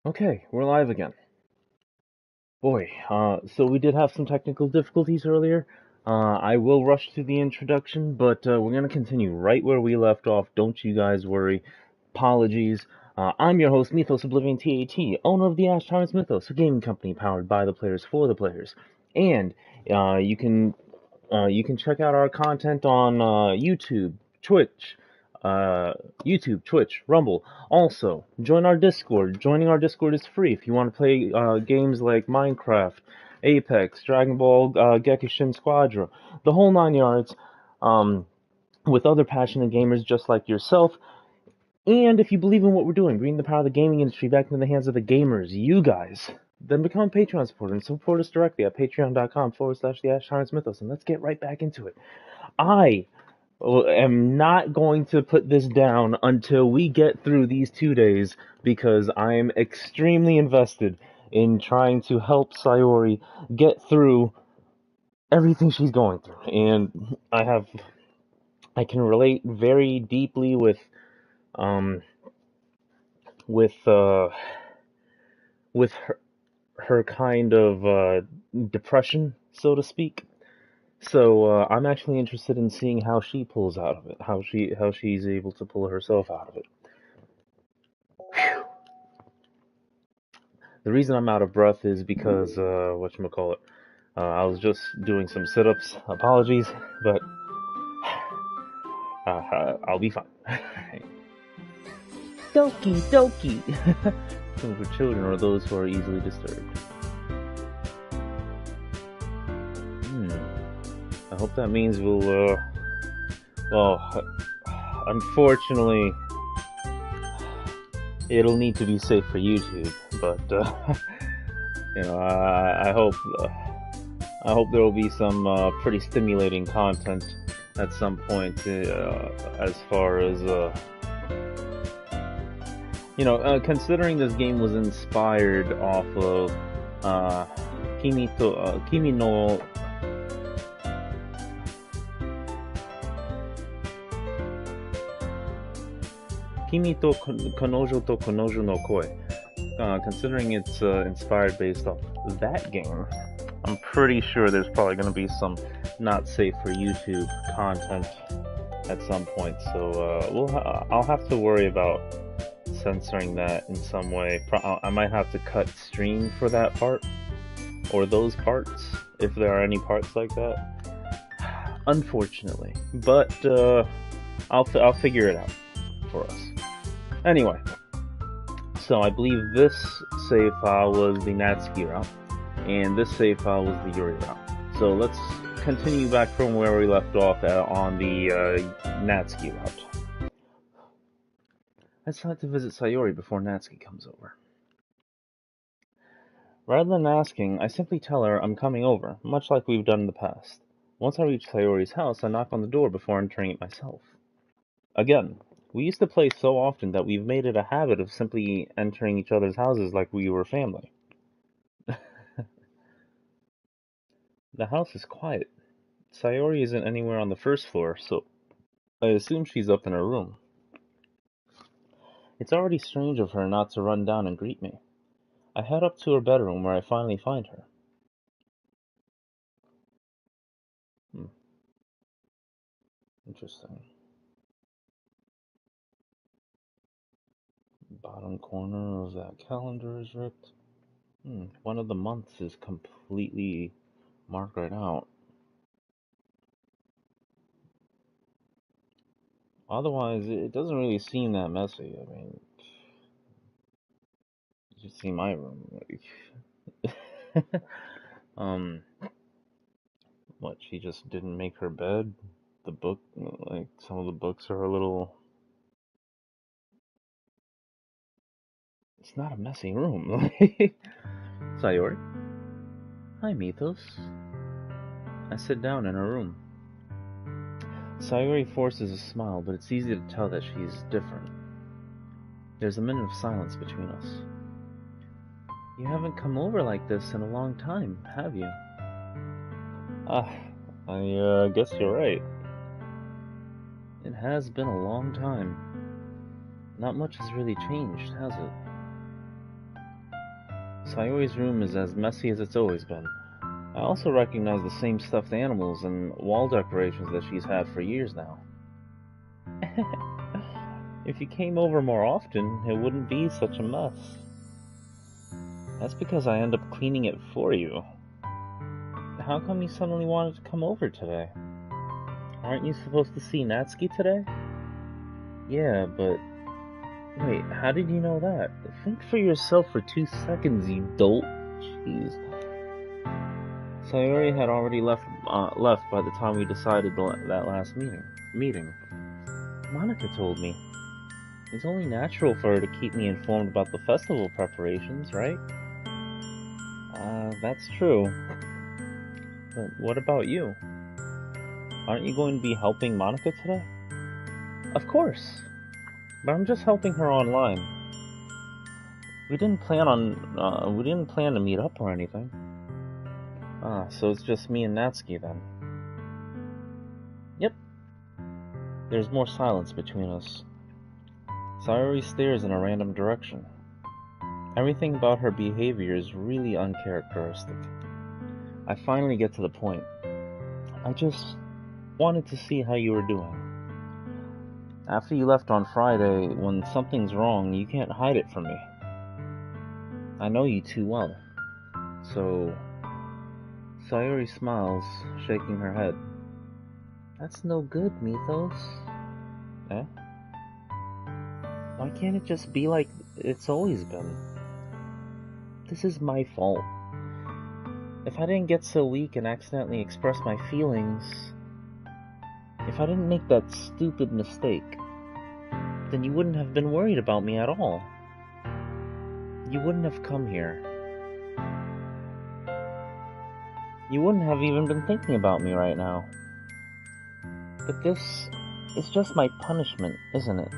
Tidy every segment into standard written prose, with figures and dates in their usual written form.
Okay, we're live again. Boy, so we did have some technical difficulties earlier. I will rush through the introduction, but we're going to continue right where we left off. Don't you guys worry. Apologies. I'm your host, Mithos Oblivion TAT, owner of the Ash Tyrants Mythos, a gaming company powered by the players for the players. And you can check out our content on Twitch, uh, Twitch, Rumble. Also, join our Discord. Joining our Discord is free if you want to play games like Minecraft, Apex, Dragon Ball, Gekkoushun Squadra, the whole nine yards, um, with other passionate gamers just like yourself. And if you believe in what we're doing, bringing the power of the gaming industry back into the hands of the gamers, you guys, then become a Patreon supporter and support us directly at patreon.com/the Ash Tyrants Mythos. And let's get right back into it. I am not going to put this down until we get through these 2 days because I am extremely invested in trying to help Sayori get through everything she's going through. And I can relate very deeply um, with, uh, with her kind of depression, so to speak. So I'm actually interested in seeing how she pulls out of it, how she's able to pull herself out of it. Whew. The reason I'm out of breath is because whatchamacallit, I was just doing some sit-ups. Apologies, but I'll be fine. Doki Doki. For children or those who are easily disturbed. I hope that means we'll, well, unfortunately, it'll need to be safe for YouTube, but, I hope there will be some, pretty stimulating content at some point, as far as, considering this game was inspired off of, Kimi no Kimi to Konojo to Konojo no Koi. Considering it's inspired based off that game, I'm pretty sure there's probably going to be some not safe for YouTube content at some point. So I'll have to worry about censoring that in some way. I might have to cut stream for that part or those parts if there are any parts like that. Unfortunately, but I'll figure it out for us. Anyway, so I believe this save file was the Natsuki route, and this save file was the Yuri route. So let's continue back from where we left off on the Natsuki route. I decided to visit Sayori before Natsuki comes over. Rather than asking, I simply tell her I'm coming over, much like we've done in the past. Once I reach Sayori's house, I knock on the door before entering it myself. Again, we used to play so often that we've made it a habit of simply entering each other's houses like we were family. The house is quiet. Sayori isn't anywhere on the first floor, so I assume she's up in her room. It's already strange of her not to run down and greet me. I head up to her bedroom where I finally find her. Interesting. Bottom corner of that calendar is ripped. One of the months is completely marked right out. Otherwise, it doesn't really seem that messy. I mean, you should see my room. What, she just didn't make her bed? The book, like, some of the books are a little... It's not a messy room. Sayori? Hi, Mithos. I sit down in her room. Sayori forces a smile, but it's easy to tell that she's different. There's a minute of silence between us. You haven't come over like this in a long time, have you? I guess you're right. It has been a long time. Not much has really changed, has it? Sayori's room is as messy as it's always been. I also recognize the same stuffed animals and wall decorations that she's had for years now. If you came over more often, it wouldn't be such a mess. That's because I end up cleaning it for you. How come you suddenly wanted to come over today? Aren't you supposed to see Natsuki today? Yeah, but... Wait, how did you know that? Think for yourself for 2 seconds, you dolt. Jeez. Sayori had already left by the time we decided that last meeting. Monika told me. It's only natural for her to keep me informed about the festival preparations, right? That's true. But what about you? Aren't you going to be helping Monika today? Of course. But I'm just helping her online. We didn't plan to meet up or anything. So it's just me and Natsuki then. Yep. There's more silence between us. Sayori stares in a random direction. Everything about her behavior is really uncharacteristic. I finally get to the point. I just wanted to see how you were doing. After you left on Friday, when something's wrong, you can't hide it from me. I know you too well. So... Sayori smiles, shaking her head. That's no good, Mithos. Eh? Why can't it just be like it's always been? This is my fault. If I didn't get so weak and accidentally express my feelings, if I didn't make that stupid mistake, then you wouldn't have been worried about me at all. You wouldn't have come here. You wouldn't have even been thinking about me right now. But this is just my punishment, isn't it?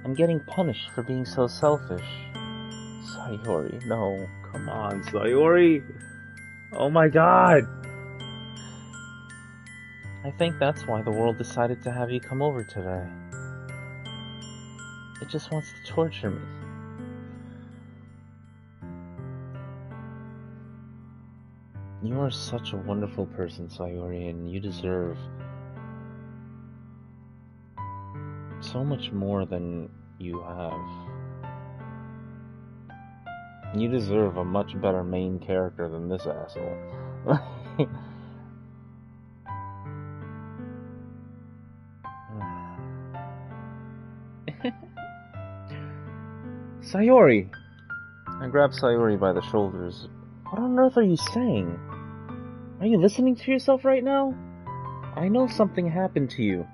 I'm getting punished for being so selfish. Sayori, no. Come on, Sayori. Oh my god. I think that's why the world decided to have you come over today. It just wants to torture me. You are such a wonderful person, Sayori, and you deserve so much more than you have. You deserve a much better main character than this asshole. Sayori! I grab Sayori by the shoulders. What on earth are you saying? Are you listening to yourself right now? I know something happened to you.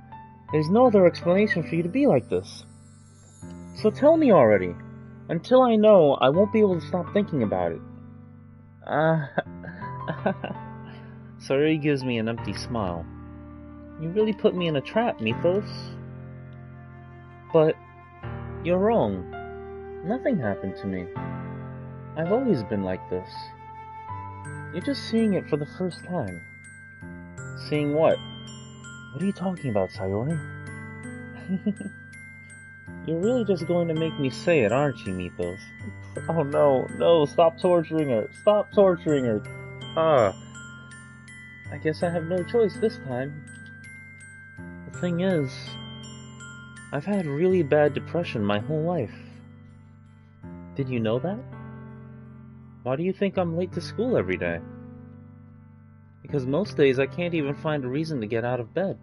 There's no other explanation for you to be like this. So tell me already. Until I know, I won't be able to stop thinking about it. Sayori gives me an empty smile. You really put me in a trap, Mithos. But you're wrong. Nothing happened to me. I've always been like this. You're just seeing it for the first time. Seeing what? What are you talking about, Sayori? You're really just going to make me say it, aren't you, Mithos? Oh no, stop torturing her. Stop torturing her. I guess I have no choice this time. The thing is, I've had really bad depression my whole life. Did you know that? Why do you think I'm late to school every day? Because most days I can't even find a reason to get out of bed.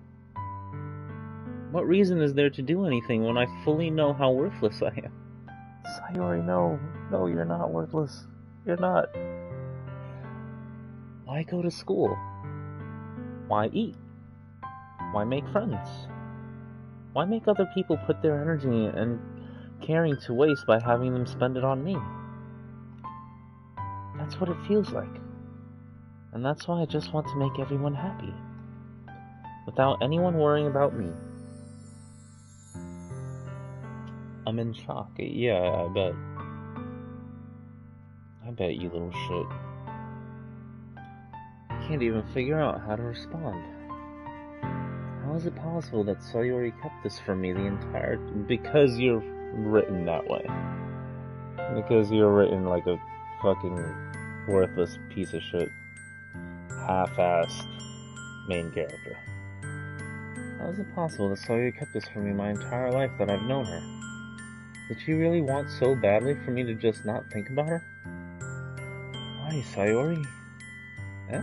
What reason is there to do anything when I fully know how worthless I am? Sayori, no, you're not worthless. You're not. Why go to school? Why eat? Why make friends? Why make other people put their energy and caring to waste by having them spend it on me? That's what it feels like. And that's why I just want to make everyone happy. Without anyone worrying about me. I'm in shock. Yeah, I bet. I bet, you little shit. I can't even figure out how to respond. How is it possible that Sayori kept this from me the entire... Because you're written that way. Because you're written like a fucking worthless piece of shit, half-assed main character. How is it possible that Sayori kept this from me my entire life that I've known her? Did she really want so badly for me to just not think about her? Why, Sayori? Eh?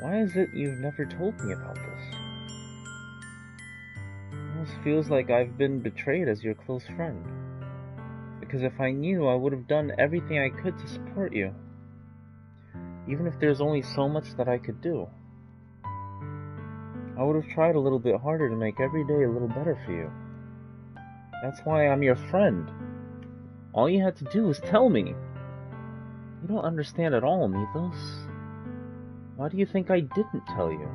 Why is it you've never told me about this? It almost feels like I've been betrayed as your close friend. Because if I knew, I would have done everything I could to support you. Even if there's only so much that I could do. I would have tried a little bit harder to make every day a little better for you. That's why I'm your friend. All you had to do was tell me. You don't understand at all, Mithos. Why do you think I didn't tell you?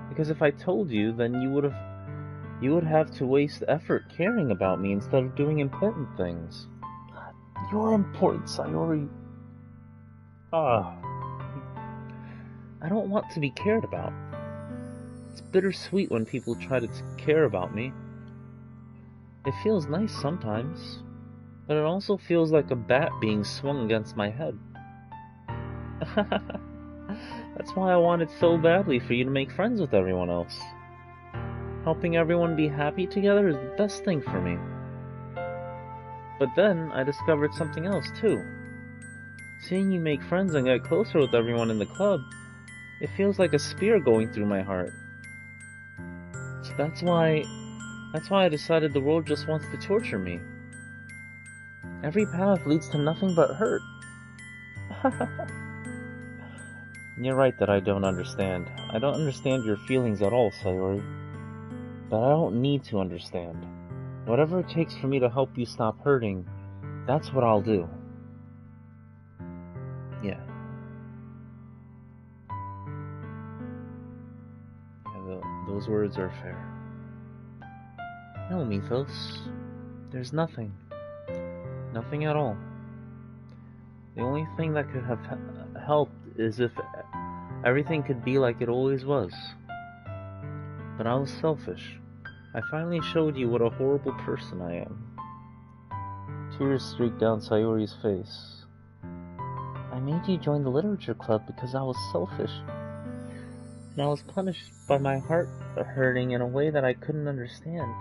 Because if I told you, then you would have to waste effort caring about me instead of doing important things. You're important, Sayori. I don't want to be cared about. It's bittersweet when people try to care about me. It feels nice sometimes, but it also feels like a bat being swung against my head. That's why I wanted so badly for you to make friends with everyone else. Helping everyone be happy together is the best thing for me. But then I discovered something else too. Seeing you make friends and get closer with everyone in the club, it feels like a spear going through my heart. So that's why I decided the world just wants to torture me. Every path leads to nothing but hurt. You're right that I don't understand. I don't understand your feelings at all, Sayori. But I don't need to understand. Whatever it takes for me to help you stop hurting, that's what I'll do. Yeah. Those words are fair. No, Mithos. There's nothing. Nothing at all. The only thing that could have helped is if everything could be like it always was. But I was selfish. I finally showed you what a horrible person I am. Tears streaked down Sayori's face. I made you join the literature club because I was selfish. And I was punished by my heart hurting in a way that I couldn't understand.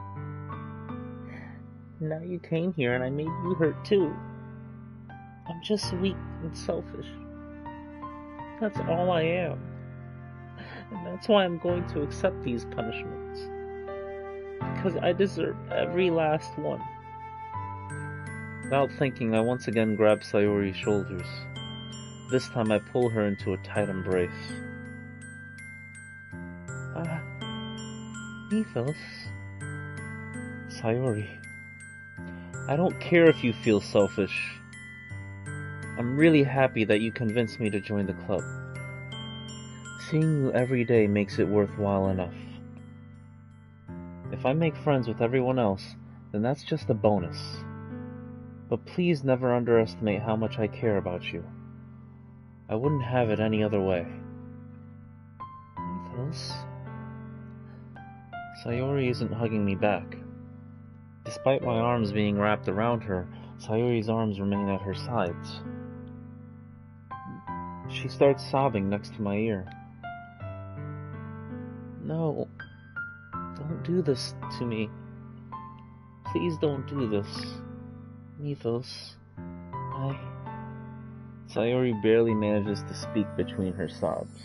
Now you came here and I made you hurt too. I'm just weak and selfish. That's all I am. And that's why I'm going to accept these punishments. Because I deserve every last one. Without thinking, I once again grab Sayori's shoulders. This time I pull her into a tight embrace. Mithos. Sayori. I don't care if you feel selfish. I'm really happy that you convinced me to join the club. Seeing you every day makes it worthwhile enough. If I make friends with everyone else, then that's just a bonus. But please never underestimate how much I care about you. I wouldn't have it any other way. Mithos? Sayori isn't hugging me back. Despite my arms being wrapped around her, Sayori's arms remain at her sides. She starts sobbing next to my ear. No, don't do this to me. Please don't do this. Mithos, Sayori barely manages to speak between her sobs.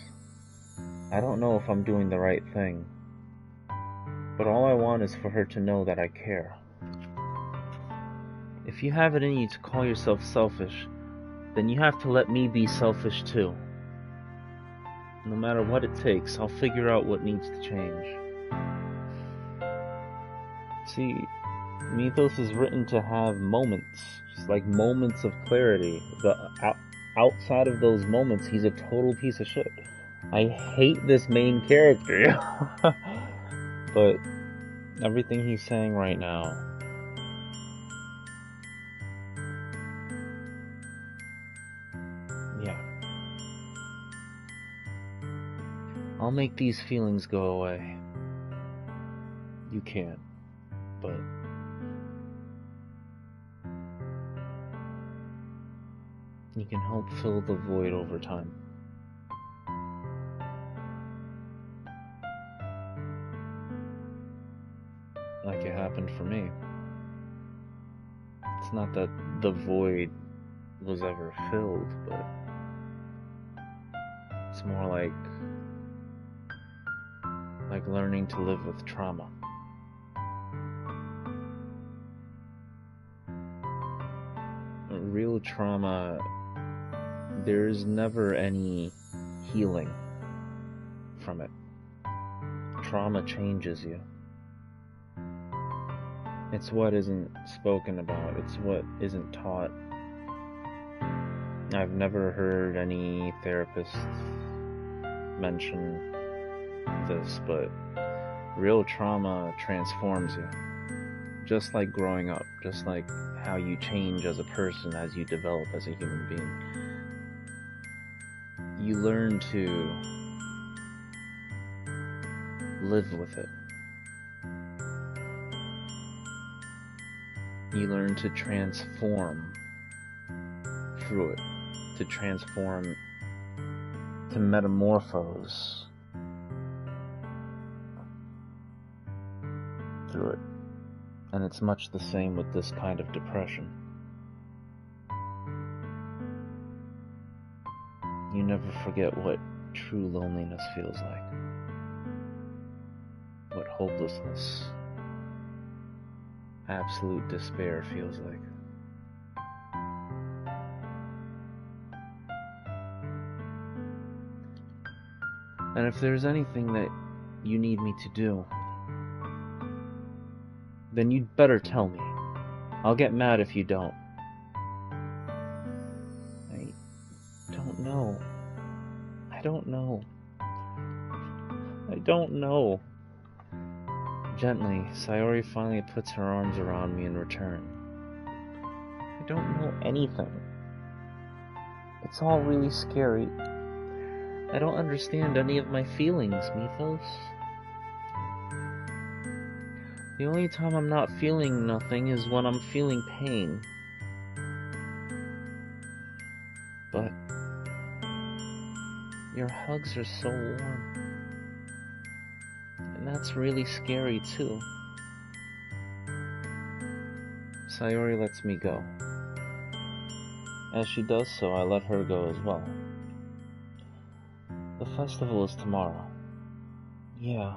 I don't know if I'm doing the right thing, but all I want is for her to know that I care. If you have it in you to call yourself selfish, then you have to let me be selfish too. No matter what it takes, I'll figure out what needs to change. See, Mithos is written to have moments, just like moments of clarity. Outside of those moments, he's a total piece of shit. I hate this main character. But everything he's saying right now, yeah. I'll make these feelings go away. You can't, but You can help fill the void over time. Like it happened for me. It's not that the void was ever filled, but it's more like learning to live with trauma. Real trauma, there's never any healing from it. Trauma changes you. It's what isn't spoken about. It's what isn't taught. I've never heard any therapists mention this, but real trauma transforms you. Just like growing up, just like how you change as a person as you develop as a human being. You learn to live with it. You learn to transform through it, to transform, to metamorphose through it. And it's much the same with this kind of depression. You never forget what true loneliness feels like, what hopelessness, absolute despair feels like. And if there's anything that you need me to do, then you'd better tell me. I'll get mad if you don't. I don't know. I don't know. I don't know. Gently, Sayori finally puts her arms around me in return. I don't know anything. It's all really scary. I don't understand any of my feelings, Mithos. The only time I'm not feeling nothing is when I'm feeling pain. But your hugs are so warm. And that's really scary too. Sayori lets me go. As she does so, I let her go as well. The festival is tomorrow. Yeah.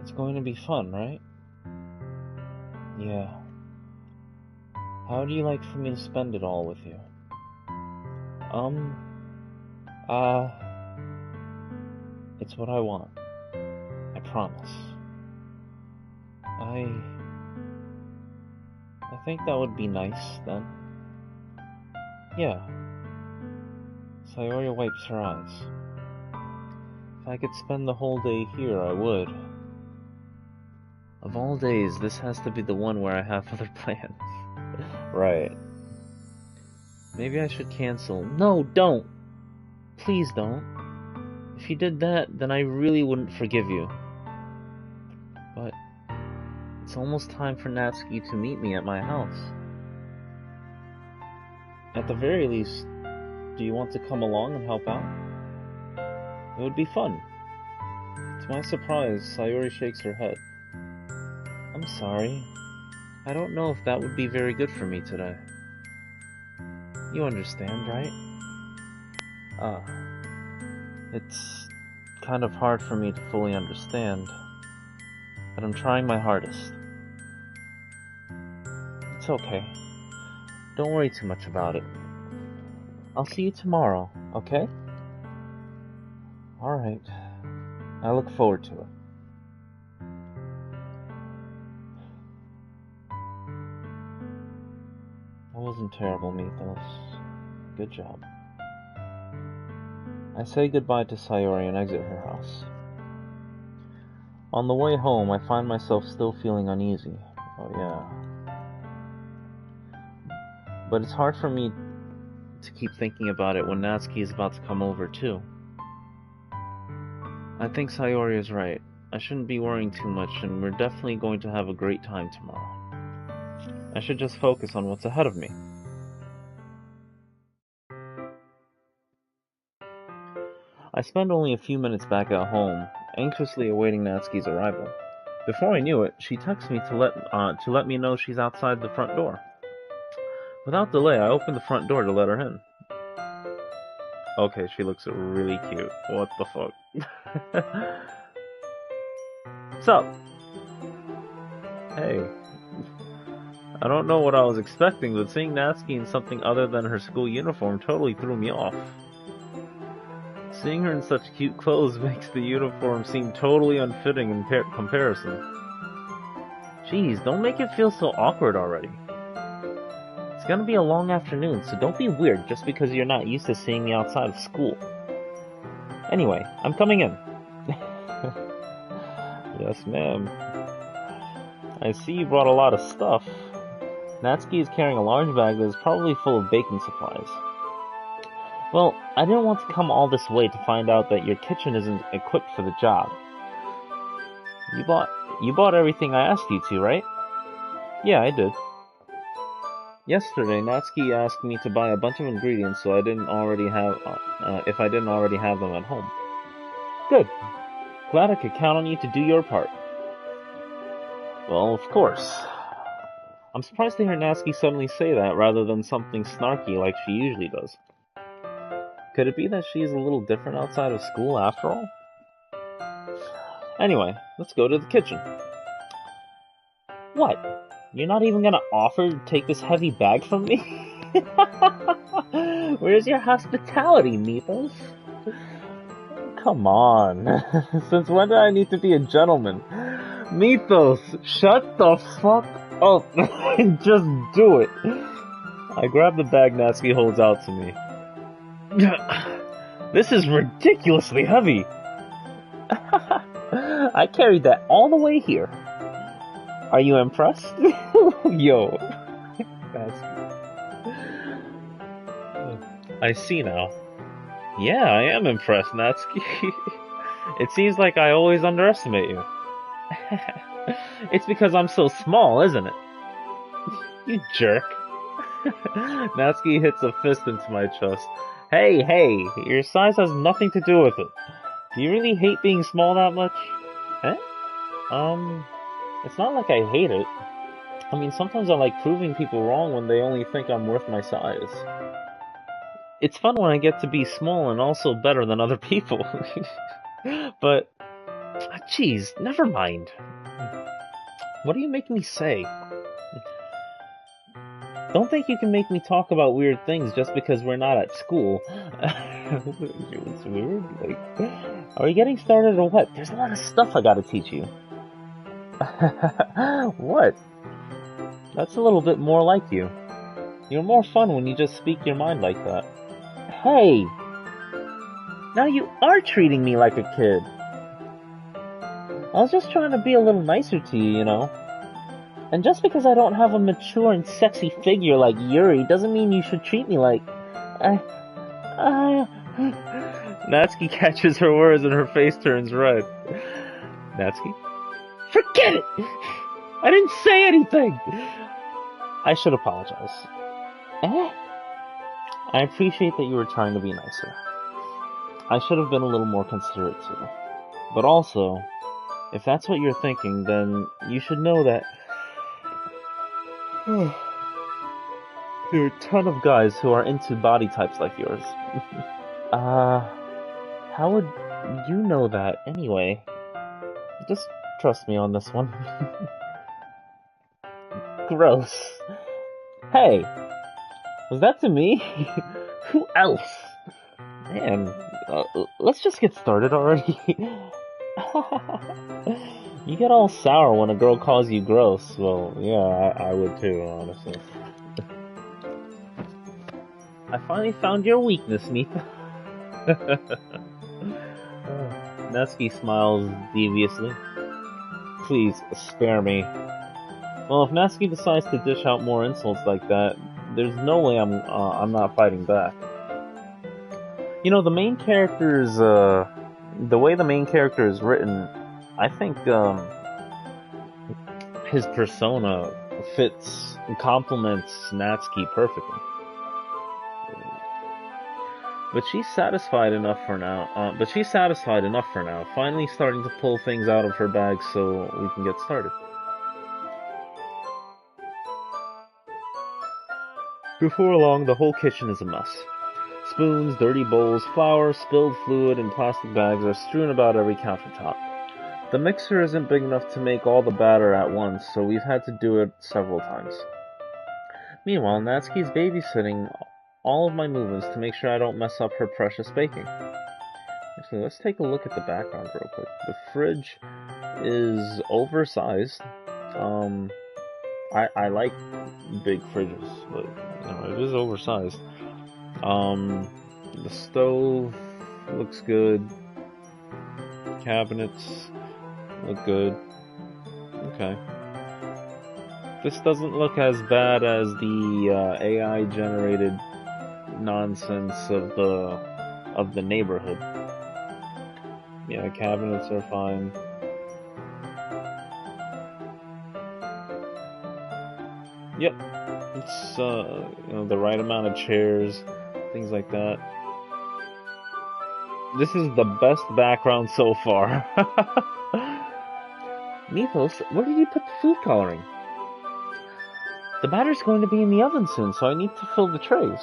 It's going to be fun, right? Yeah. How would you like for me to spend it all with you? It's what I want. I promise. I think that would be nice, then. Yeah. Sayori wipes her eyes. If I could spend the whole day here, I would. Of all days, this has to be the one where I have other plans. Right. Maybe I should cancel. No, don't! Please don't. If you did that, then I really wouldn't forgive you. But it's almost time for Natsuki to meet me at my house. At the very least, do you want to come along and help out? It would be fun. To my surprise, Sayori shakes her head. I'm sorry. I don't know if that would be very good for me today. You understand, right? It's kind of hard for me to fully understand, but I'm trying my hardest. It's okay. Don't worry too much about it. I'll see you tomorrow, okay? Alright. I look forward to it. That wasn't terrible, Mithos. Good job. I say goodbye to Sayori and exit her house. On the way home, I find myself still feeling uneasy. Oh yeah. But it's hard for me to keep thinking about it when Natsuki is about to come over too. I think Sayori is right. I shouldn't be worrying too much, and we're definitely going to have a great time tomorrow. I should just focus on what's ahead of me. I spent only a few minutes back at home, anxiously awaiting Natsuki's arrival. Before I knew it, she texted me to let me know she's outside the front door. Without delay, I opened the front door to let her in. Okay, she looks really cute. What the fuck? What's up? Hey. I don't know what I was expecting, but seeing Natsuki in something other than her school uniform totally threw me off. Seeing her in such cute clothes makes the uniform seem totally unfitting in comparison. Jeez, don't make it feel so awkward already. It's gonna be a long afternoon, so don't be weird just because you're not used to seeing me outside of school. Anyway, I'm coming in. Yes, ma'am. I see you brought a lot of stuff. Natsuki is carrying a large bag that is probably full of baking supplies. Well, I didn't want to come all this way to find out that your kitchen isn't equipped for the job. You bought everything I asked you to, right? Yeah, I did. Yesterday, Natsuki asked me to buy a bunch of ingredients so if I didn't already have them at home. Good. Glad I could count on you to do your part. Well, of course. I'm surprised to hear Natsuki suddenly say that rather than something snarky like she usually does. Could it be that she's a little different outside of school after all? Anyway, let's go to the kitchen. What? You're not even gonna offer to take this heavy bag from me? Where's your hospitality, Mithos? Come on. Since when do I need to be a gentleman? Mithos, shut the fuck up and just do it. I grab the bag Natsuki holds out to me. This is ridiculously heavy. I carried that all the way here. Are you impressed? Yo. I see now. Yeah, I am impressed, Natsuki. It seems like I always underestimate you. It's because I'm so small, isn't it? You jerk. Natsuki hits a fist into my chest. Hey, your size has nothing to do with it. Do you really hate being small that much? Eh? It's not like I hate it. I mean, sometimes I like proving people wrong when they only think I'm worth my size. It's fun when I get to be small and also better than other people. But, geez, never mind. What are you making me say? Don't think you can make me talk about weird things just because we're not at school. It's weird? Like, are we getting started or what? There's a lot of stuff I gotta teach you. What? That's a little bit more like you. You're more fun when you just speak your mind like that. Hey! Now you are treating me like a kid. I was just trying to be a little nicer to you, you know. And just because I don't have a mature and sexy figure like Yuri doesn't mean you should treat me like... Natsuki catches her words and her face turns red. Natsuki? Forget it! I didn't say anything! I should apologize. I appreciate that you were trying to be nicer. I should have been a little more considerate too. But also, if that's what you're thinking, then you should know that there are a ton of guys who are into body types like yours. How would you know that anyway? Just trust me on this one. Gross. Hey, was that to me? Who else? Man, let's just get started already. You get all sour when a girl calls you gross. Well, yeah, I would too, honestly. I finally found your weakness, Mita. Natsuki smiles deviously. Please, spare me. Well, if Natsuki decides to dish out more insults like that, there's no way I'm not fighting back. You know, the way the main character is written, I think, his persona complements Natsuki perfectly. But she's satisfied enough for now. Finally starting to pull things out of her bag so we can get started. Before long, the whole kitchen is a mess. Spoons, dirty bowls, flour, spilled fluid, and plastic bags are strewn about every countertop. The mixer isn't big enough to make all the batter at once, so we've had to do it several times. Meanwhile, Natsuki's babysitting all of my movements to make sure I don't mess up her precious baking. Actually, let's take a look at the background real quick. The fridge is oversized. I like big fridges, but it is oversized. The stove looks good. Cabinets look good. Okay. This doesn't look as bad as the AI generated nonsense of the neighborhood. Yeah, cabinets are fine. Yep, it's the right amount of chairs, things like that. This is the best background so far. Mithos, where did you put the food coloring? The batter's going to be in the oven soon, so I need to fill the trays.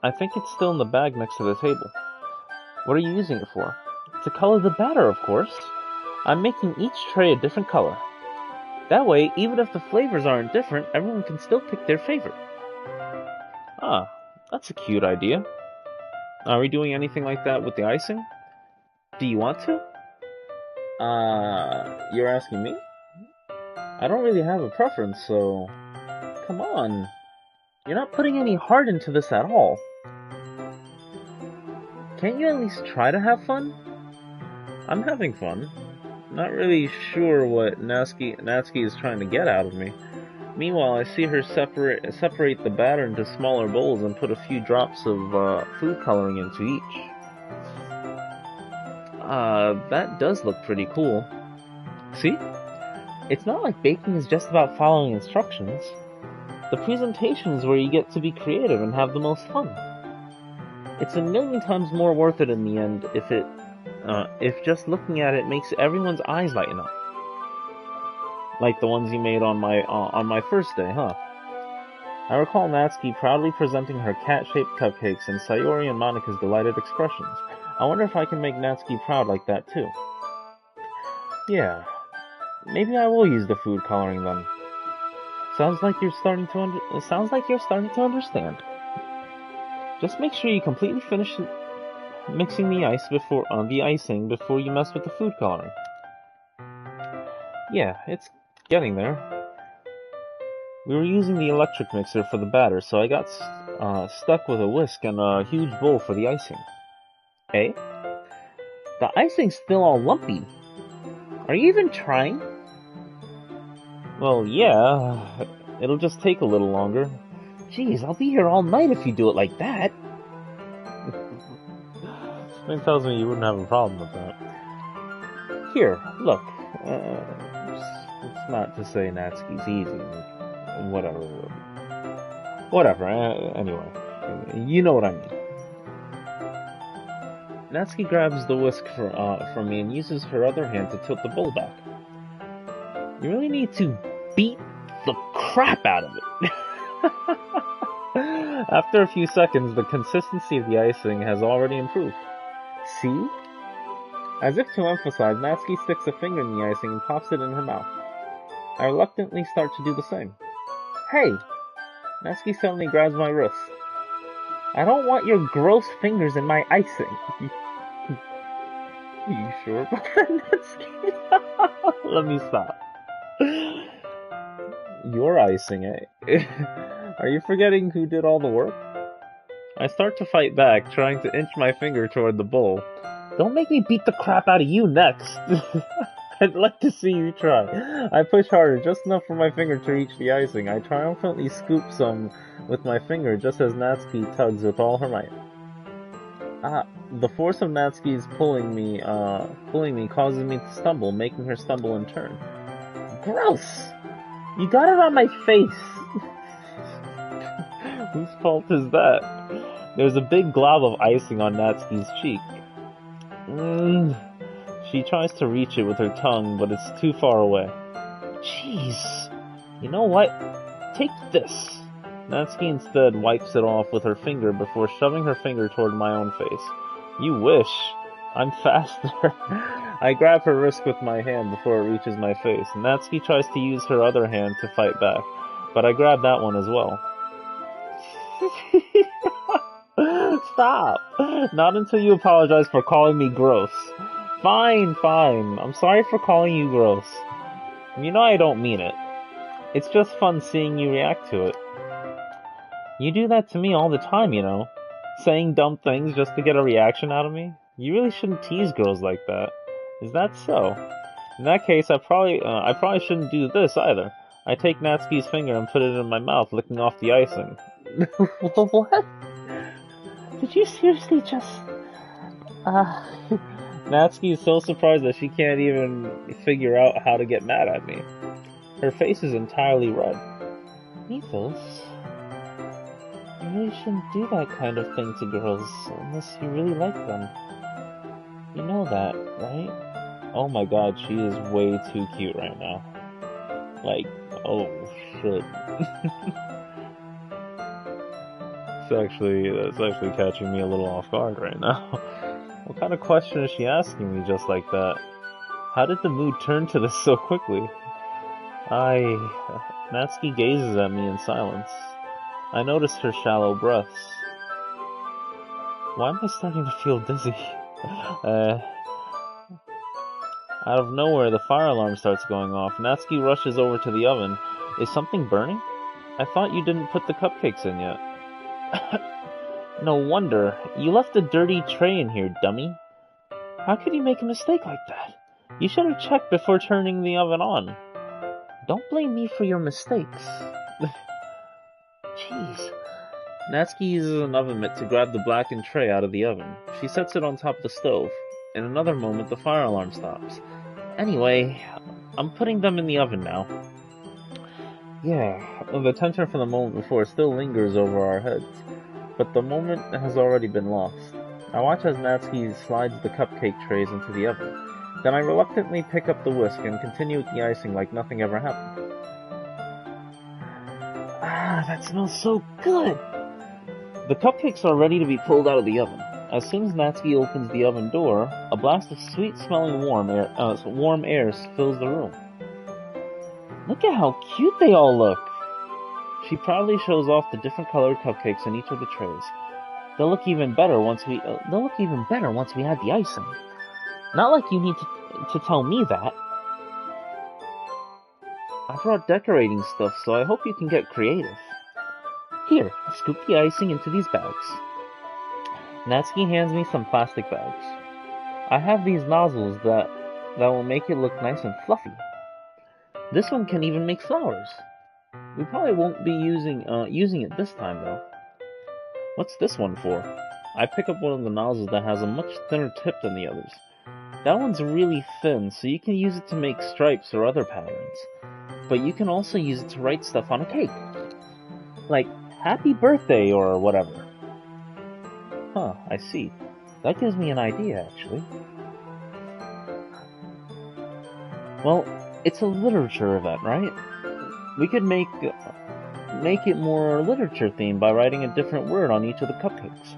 I think it's still in the bag next to the table. What are you using it for? To color the batter, of course. I'm making each tray a different color. That way, even if the flavors aren't different, everyone can still pick their favorite. Ah, that's a cute idea. Are we doing anything like that with the icing? Do you want to? You're asking me? I don't really have a preference, so... Come on. You're not putting any heart into this at all. Can't you at least try to have fun? I'm having fun. Not really sure what Natsuki is trying to get out of me. Meanwhile, I see her separate the batter into smaller bowls and put a few drops of food coloring into each. That does look pretty cool. See? It's not like baking is just about following instructions. The presentation is where you get to be creative and have the most fun. It's a million times more worth it in the end if just looking at it makes everyone's eyes lighten up. Like the ones you made on my first day, huh? I recall Natsuki proudly presenting her cat-shaped cupcakes and Sayori and Monika's delighted expressions. I wonder if I can make Natsuki proud like that too. Yeah, maybe I will use the food coloring then. Sounds like you're starting to understand. Just make sure you completely finish mixing the icing before you mess with the food coloring. Yeah, it's getting there. We were using the electric mixer for the batter, so I got stuck with a whisk and a huge bowl for the icing. Eh? The icing's still all lumpy. Are you even trying? Well, yeah. It'll just take a little longer. Jeez, I'll be here all night if you do it like that. Something tells me you wouldn't have a problem with that. Here, look. It's not to say Natsuki's easy. Whatever. Anyway, you know what I mean. Natsuki grabs the whisk from me and uses her other hand to tilt the bowl back. You really need to beat the crap out of it. After a few seconds, the consistency of the icing has already improved. See? As if to emphasize, Natsuki sticks a finger in the icing and pops it in her mouth. I reluctantly start to do the same. Hey! Natsuki suddenly grabs my wrist. I don't want your gross fingers in my icing. You sure about that, Natsuki? Let me stop. Your icing, eh? Are you forgetting who did all the work? I start to fight back, trying to inch my finger toward the bowl. Don't make me beat the crap out of you next. I'd like to see you try. I push harder, just enough for my finger to reach the icing. I triumphantly scoop some with my finger, just as Natsuki tugs with all her might. The force of Natsuki's pulling me causes me to stumble, making her stumble in turn. Gross! You got it on my face! Whose fault is that? There's a big glob of icing on Natsuki's cheek. She tries to reach it with her tongue, but it's too far away. Jeez. You know what? Take this. Natsuki instead wipes it off with her finger before shoving her finger toward my own face. You wish. I'm faster. I grab her wrist with my hand before it reaches my face. Natsuki tries to use her other hand to fight back, but I grab that one as well. Stop! Not until you apologize for calling me gross. Fine. I'm sorry for calling you gross. You know I don't mean it. It's just fun seeing you react to it. You do that to me all the time, you know. Saying dumb things just to get a reaction out of me. You really shouldn't tease girls like that. Is that so? In that case, I probably shouldn't do this either. I take Natsuki's finger and put it in my mouth, licking off the icing. What? Did you seriously just... Natsuki is so surprised that she can't even figure out how to get mad at me. Her face is entirely red. Mithos, you really shouldn't do that kind of thing to girls unless you really like them. You know that, right? Oh my god, she is way too cute right now. Like, oh shit. That's actually catching me a little off guard right now. What kind of question is she asking me just like that? How did the mood turn to this so quickly? Natsuki gazes at me in silence. I notice her shallow breaths. Why am I starting to feel dizzy? Out of nowhere, the fire alarm starts going off. Natsuki rushes over to the oven. Is something burning? I thought you didn't put the cupcakes in yet. No wonder. You left a dirty tray in here, dummy. How could you make a mistake like that? You should have checked before turning the oven on. Don't blame me for your mistakes. Jeez. Natsuki uses an oven mitt to grab the blackened tray out of the oven. She sets it on top of the stove. In another moment, the fire alarm stops. Anyway, I'm putting them in the oven now. Yeah, the tension from the moment before still lingers over our heads, but the moment has already been lost. I watch as Natsuki slides the cupcake trays into the oven. Then I reluctantly pick up the whisk and continue with the icing like nothing ever happened. Ah, that smells so good! The cupcakes are ready to be pulled out of the oven. As soon as Natsuki opens the oven door, a blast of sweet-smelling warm air fills the room. Look at how cute they all look! She proudly shows off the different colored cupcakes in each of the trays. They'll look even better once we add the icing. Not like you need to tell me that. I brought decorating stuff, so I hope you can get creative. Here, scoop the icing into these bags. Natsuki hands me some plastic bags. I have these nozzles that will make it look nice and fluffy. This one can even make flowers. We probably won't be using it this time though. What's this one for? I pick up one of the nozzles that has a much thinner tip than the others. That one's really thin, so you can use it to make stripes or other patterns. But you can also use it to write stuff on a cake. Like, happy birthday or whatever. Huh, I see. That gives me an idea, actually. Well, it's a literature event, right? We could make it more literature themed by writing a different word on each of the cupcakes.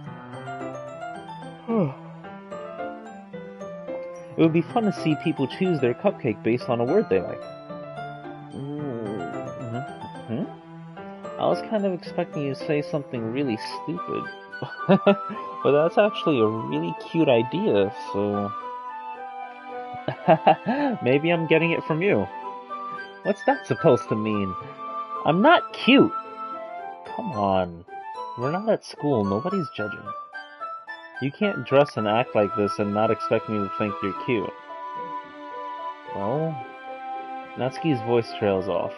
It would be fun to see people choose their cupcake based on a word they like. I was kind of expecting you to say something really stupid. But that's actually a really cute idea, so... Maybe I'm getting it from you. What's that supposed to mean? I'm not cute! Come on. We're not at school, nobody's judging. You can't dress and act like this and not expect me to think you're cute. Well... Natsuki's voice trails off.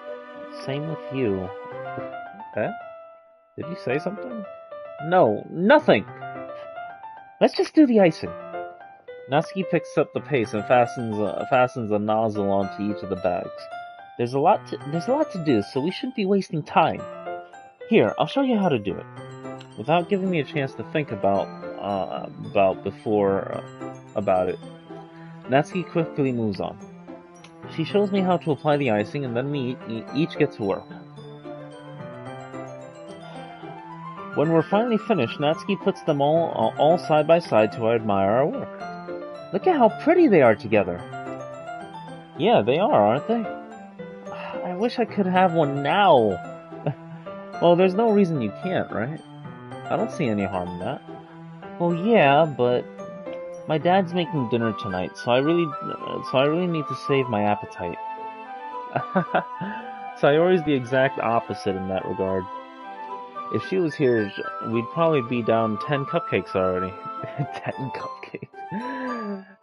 Same with you. Eh? Did you say something? No, nothing! Let's just do the icing. Natsuki picks up the paste and fastens a nozzle onto each of the bags. There's a lot to do, so we shouldn't be wasting time. Here, I'll show you how to do it. Without giving me a chance to think about it, Natsuki quickly moves on. She shows me how to apply the icing, and then we each get to work. When we're finally finished, Natsuki puts them all side by side to admire our work. Look at how pretty they are together. Yeah, they are, aren't they? I wish I could have one now. Well, there's no reason you can't, right? I don't see any harm in that. Well, yeah, but my dad's making dinner tonight, so I really need to save my appetite. Sayori's the exact opposite in that regard. If she was here, we'd probably be down 10 cupcakes already. 10 cupcakes.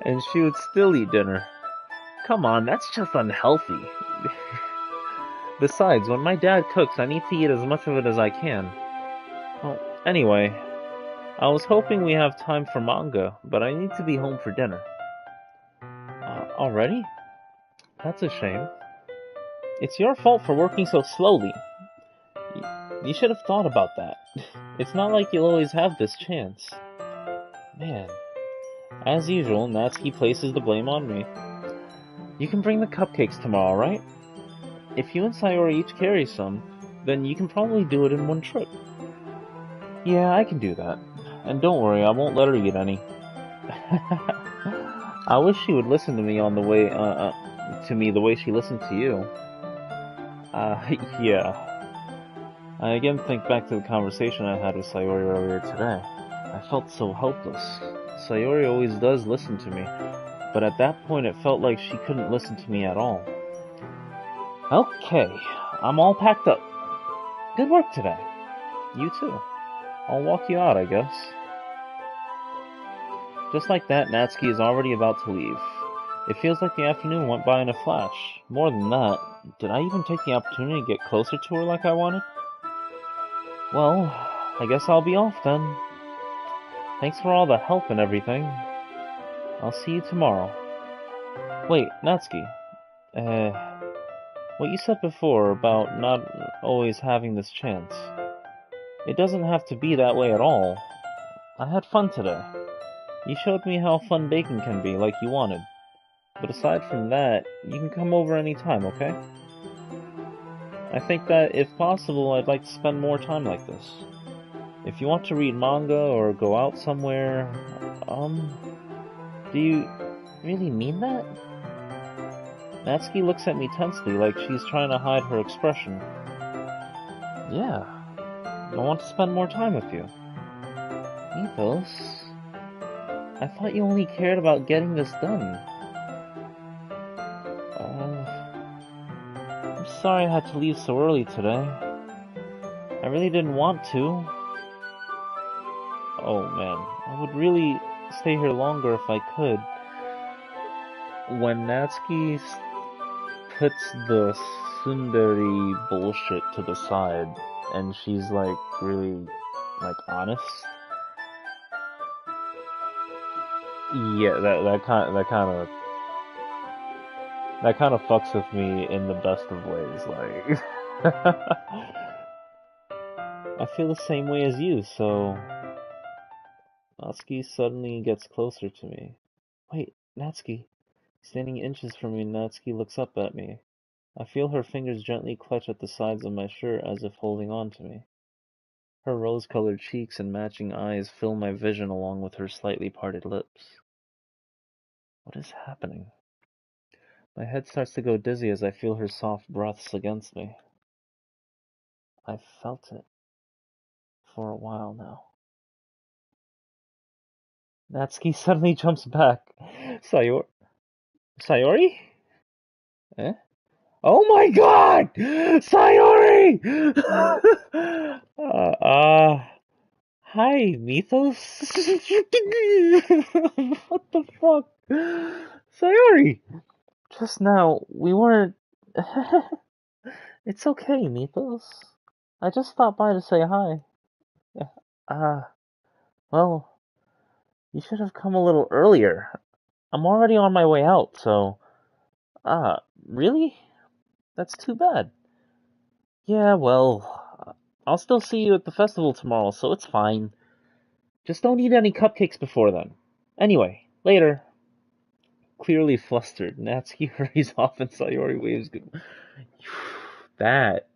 And she would still eat dinner. Come on, that's just unhealthy. Besides, when my dad cooks, I need to eat as much of it as I can. Well, anyway, I was hoping we have time for manga, but I need to be home for dinner. Already? That's a shame. It's your fault for working so slowly. You should have thought about that. It's not like you'll always have this chance. Man. As usual, Natsuki places the blame on me. You can bring the cupcakes tomorrow, right? If you and Sayori each carry some, then you can probably do it in one trip. Yeah, I can do that. And don't worry, I won't let her eat any. I wish she would listen to me the way she listened to you. Yeah. I again think back to the conversation I had with Sayori earlier today. I felt so helpless. Sayori always does listen to me, but at that point it felt like she couldn't listen to me at all. Okay, I'm all packed up. Good work today. You too. I'll walk you out, I guess. Just like that, Natsuki is already about to leave. It feels like the afternoon went by in a flash. More than that, did I even take the opportunity to get closer to her like I wanted? Well, I guess I'll be off then. Thanks for all the help and everything. I'll see you tomorrow. Wait, Natsuki. What you said before about not always having this chance. It doesn't have to be that way at all. I had fun today. You showed me how fun baking can be, like you wanted. But aside from that, you can come over anytime, okay? I think that, if possible, I'd like to spend more time like this. If you want to read manga or go out somewhere, do you really mean that? Natsuki looks at me tensely, like she's trying to hide her expression. Yeah, I want to spend more time with you. Mithos, I thought you only cared about getting this done. I'm sorry I had to leave so early today. I really didn't want to. Oh man, I would really stay here longer if I could. When Natsuki puts the tsundere bullshit to the side, and she's like really honest. Yeah, that kind of fucks with me in the best of ways. I feel the same way as you. So Natsuki suddenly gets closer to me. Wait, Natsuki. Standing inches from me, Natsuki looks up at me. I feel her fingers gently clutch at the sides of my shirt as if holding on to me. Her rose-colored cheeks and matching eyes fill my vision along with her slightly parted lips. What is happening? My head starts to go dizzy as I feel her soft breaths against me. I've felt it for a while now. Natsuki suddenly jumps back. Sayori? Eh? Oh my god! Sayori! Hi, Mithos? What the fuck? Sayori! Just now, we weren't... It's okay, Mithos. I just stopped by to say hi. Well, you should have come a little earlier. I'm already on my way out, so... Really? That's too bad. Yeah, well, I'll still see you at the festival tomorrow, so it's fine. Just don't eat any cupcakes before then. Anyway, later. Clearly flustered, Natsuki hurries off and Sayori waves good. That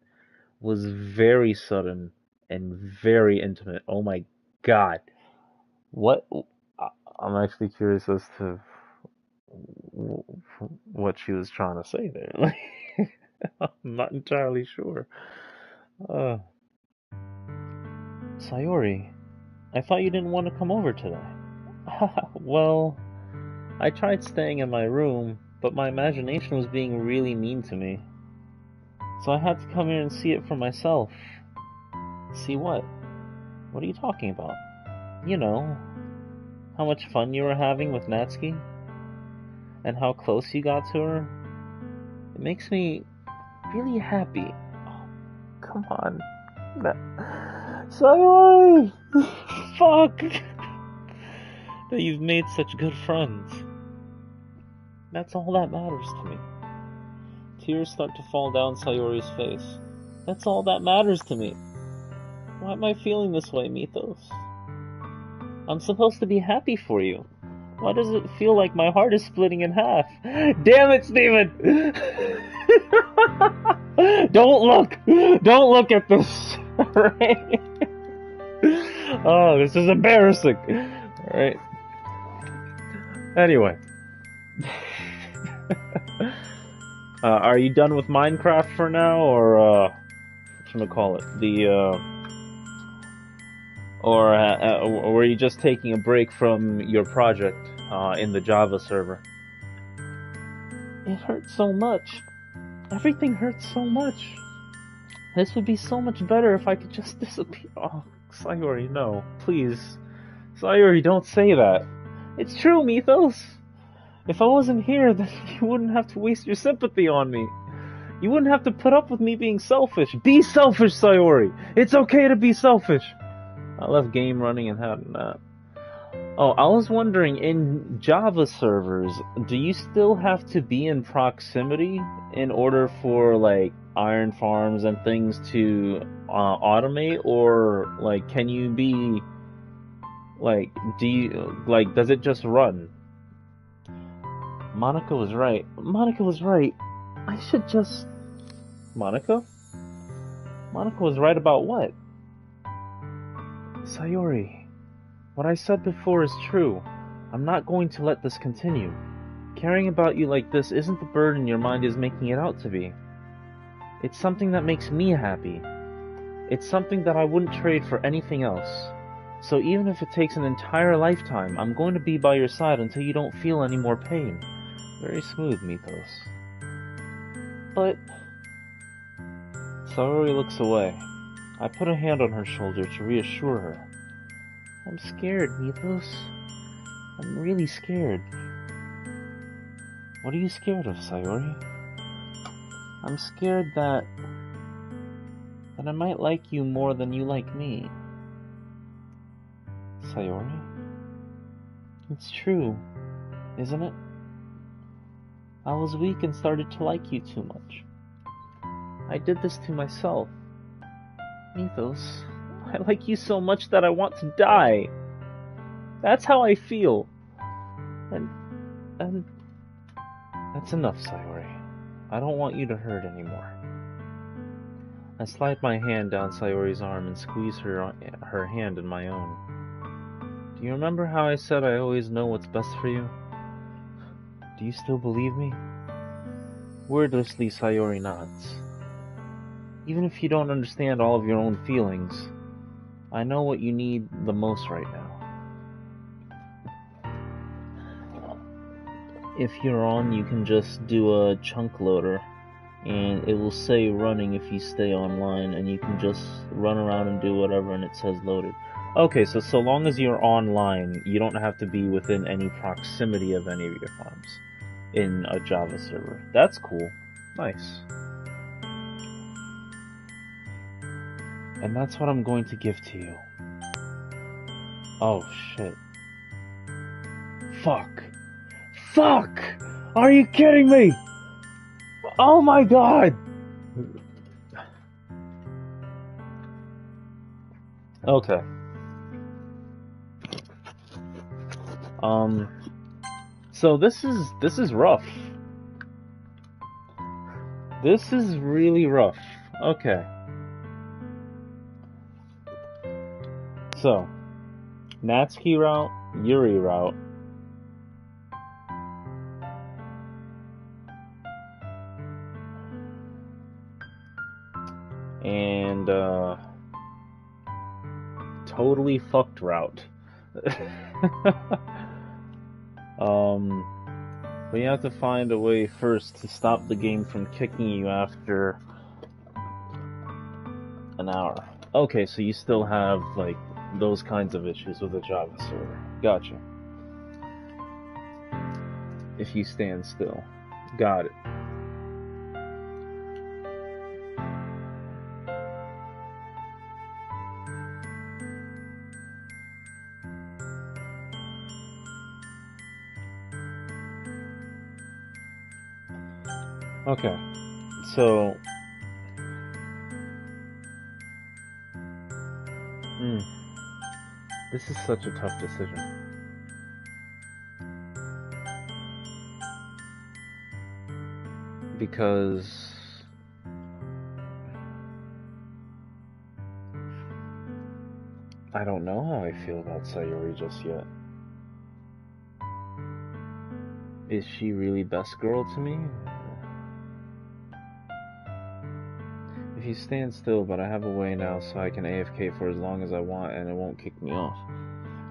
was very sudden and very intimate. Oh my god. What? I'm actually curious as to what she was trying to say there. Like, I'm not entirely sure. Uh, Sayori, I thought you didn't want to come over today. Well, I tried staying in my room, but my imagination was being really mean to me. So I had to come here and see it for myself. See what? What are you talking about? You know, how much fun you were having with Natsuki? And how close you got to her? It makes me really happy. Oh, come on. Sayori! Fuck! That you've made such good friends. That's all that matters to me. Tears start to fall down Sayori's face. That's all that matters to me. Why am I feeling this way, Mithos? I'm supposed to be happy for you. Why does it feel like my heart is splitting in half? Damn it, Steven! Don't look! Don't look at this! Alright? Oh, this is embarrassing. Alright. Anyway. Are you done with Minecraft for now, or, whatchamacallit? Or were you just taking a break from your project, in the Java server? It hurts so much. Everything hurts so much. This would be so much better if I could just disappear. Oh, Sayori, no. Please. Sayori, don't say that. It's true, Mithos. If I wasn't here, then you wouldn't have to waste your sympathy on me. You wouldn't have to put up with me being selfish. Be selfish, Sayori! It's okay to be selfish! I left game running and had that. Oh, I was wondering, in Java servers, do you still have to be in proximity in order for, like, iron farms and things to automate? Or, like, can you be, like, does it just run? Monica was right. Monica was right. I should just... Monica? Monica was right about what? Sayori, what I said before is true. I'm not going to let this continue. Caring about you like this isn't the burden your mind is making it out to be. It's something that makes me happy. It's something that I wouldn't trade for anything else. So even if it takes an entire lifetime, I'm going to be by your side until you don't feel any more pain. Very smooth, Mithos. But... Sayori looks away. I put a hand on her shoulder to reassure her. I'm scared, Mithos. I'm really scared. What are you scared of, Sayori? I'm scared that I might like you more than you like me. Sayori? It's true, isn't it? I was weak and started to like you too much. I did this to myself. Mithos, I like you so much that I want to die. That's how I feel. And that's enough, Sayori. I don't want you to hurt anymore. I slide my hand down Sayori's arm and squeeze her hand in my own. Do you remember how I said I always know what's best for you? Do you still believe me? Wordlessly, Sayori nods. Even if you don't understand all of your own feelings, I know what you need the most right now. If you're on, you can just do a chunk loader, and it will say running if you stay online, and you can just run around and do whatever, and it says loaded. Okay, so long as you're online, you don't have to be within any proximity of any of your farms in a Java server. That's cool. Nice. And that's what I'm going to give to you. Oh, shit. Fuck! Fuck! Are you kidding me? Oh my god! Okay. So this is rough. This is really rough. Okay. So, Natsuki route, Yuri route. And totally fucked route. But you have to find a way first to stop the game from kicking you after an hour. Okay, so you still have, like, those kinds of issues with the Java server. Gotcha. If you stand still. Got it. Okay, so... This is such a tough decision. Because... I don't know how I feel about Sayori just yet. Is she really best girl to me? If you stand still, but I have a way now so I can AFK for as long as I want and it won't kick me off.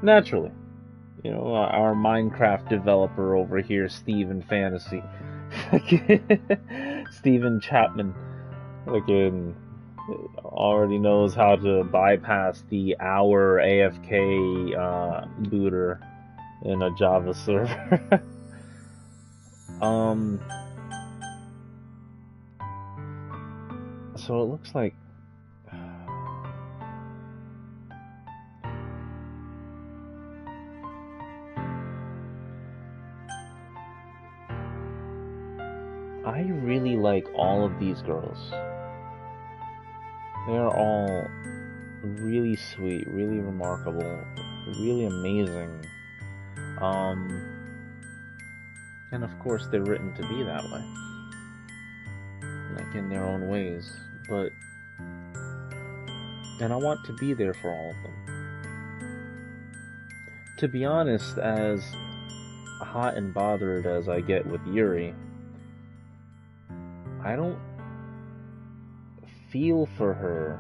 Naturally. You know, our Minecraft developer over here, Steven Fantasy. Steven Chapman. Already knows how to bypass the hour AFK booter in a Java server. So it looks like I really like all of these girls. They are all really sweet, really remarkable, really amazing. And of course they're written to be that way. Like in their own ways. And I want to be there for all of them. To be honest, as hot and bothered as I get with Yuri, I don't feel for her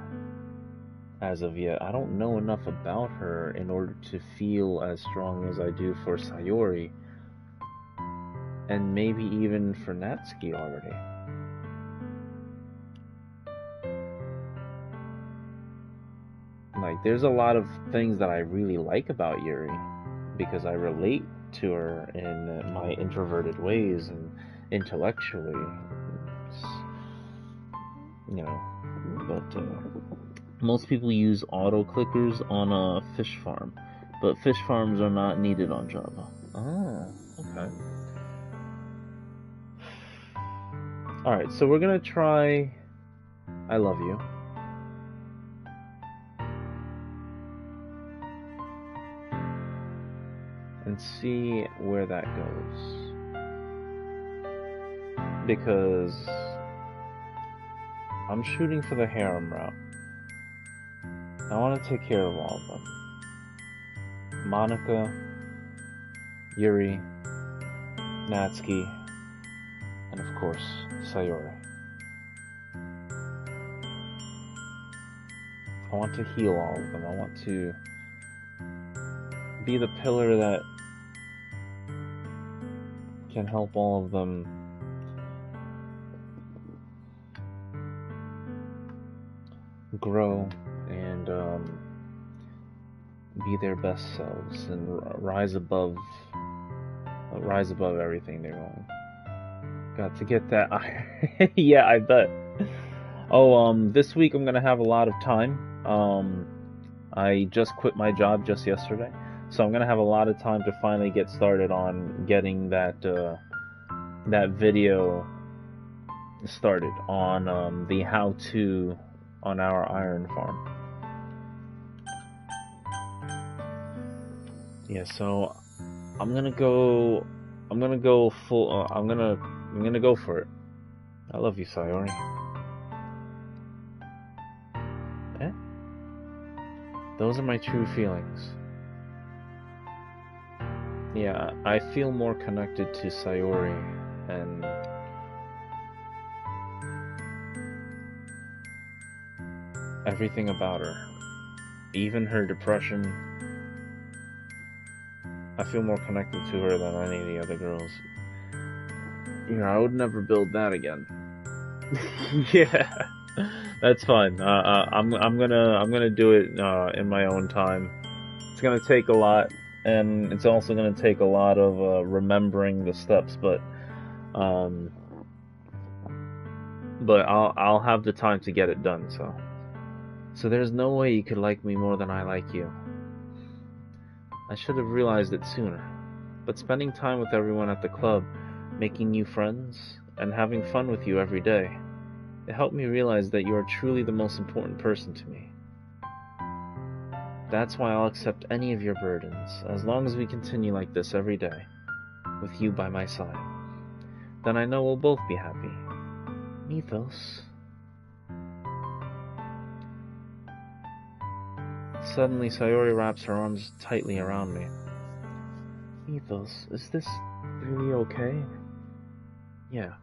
as of yet. I don't know enough about her in order to feel as strong as I do for Sayori, and maybe even for Natsuki already. Like, there's a lot of things that I really like about Yuri, because I relate to her in my introverted ways and intellectually. You know, but most people use auto clickers on a fish farm, but fish farms are not needed on Java. Oh, okay. Alright, so we're gonna try I Love You. And see where that goes. Because I'm shooting for the harem route. I want to take care of all of them. Monica, Yuri, Natsuki, and of course, Sayori. I want to heal all of them. I want to be the pillar that can help all of them grow and be their best selves and rise above everything they're going. Got to get that iron. Yeah, I bet. Oh, this week I'm gonna have a lot of time. I just quit my job just yesterday, so I'm gonna have a lot of time to finally get started on getting that video started on the how-to on our iron farm. Yeah, so I'm gonna go. I'm gonna go full. I'm gonna go for it. I love you, Sayori. Eh? Those are my true feelings. Yeah, I feel more connected to Sayori and everything about her. Even her depression. I feel more connected to her than any of the other girls. You know, I would never build that again. Yeah, that's fine. I'm gonna do it in my own time. It's gonna take a lot, and it's also gonna take a lot of remembering the steps. Um, but I'll have the time to get it done. So there's no way you could like me more than I like you. I should have realized it sooner. But spending time with everyone at the club, making new friends, and having fun with you every day, it helped me realize that you are truly the most important person to me. That's why I'll accept any of your burdens, as long as we continue like this every day, with you by my side. Then I know we'll both be happy. Mithos. Suddenly, Sayori wraps her arms tightly around me. Mithos, is this really okay? Yeah.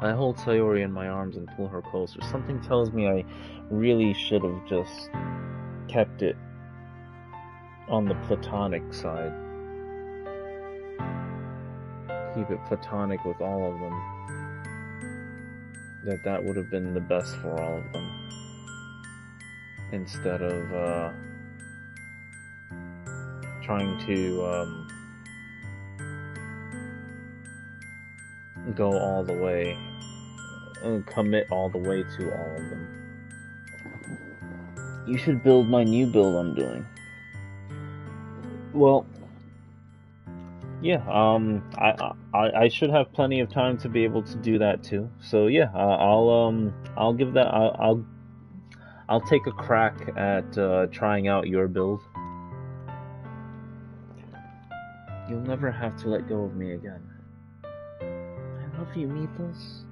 I hold Sayori in my arms and pull her closer. Something tells me I really should have just kept it on the platonic side. Keep it platonic with all of them. That would have been the best for all of them. Instead of trying to go all the way, commit all the way to all of them. You should build my new build I'm doing. Well, yeah, I should have plenty of time to be able to do that too. So yeah, I'll give that, I'll take a crack at trying out your build. You'll never have to let go of me again. I love you, Mithos.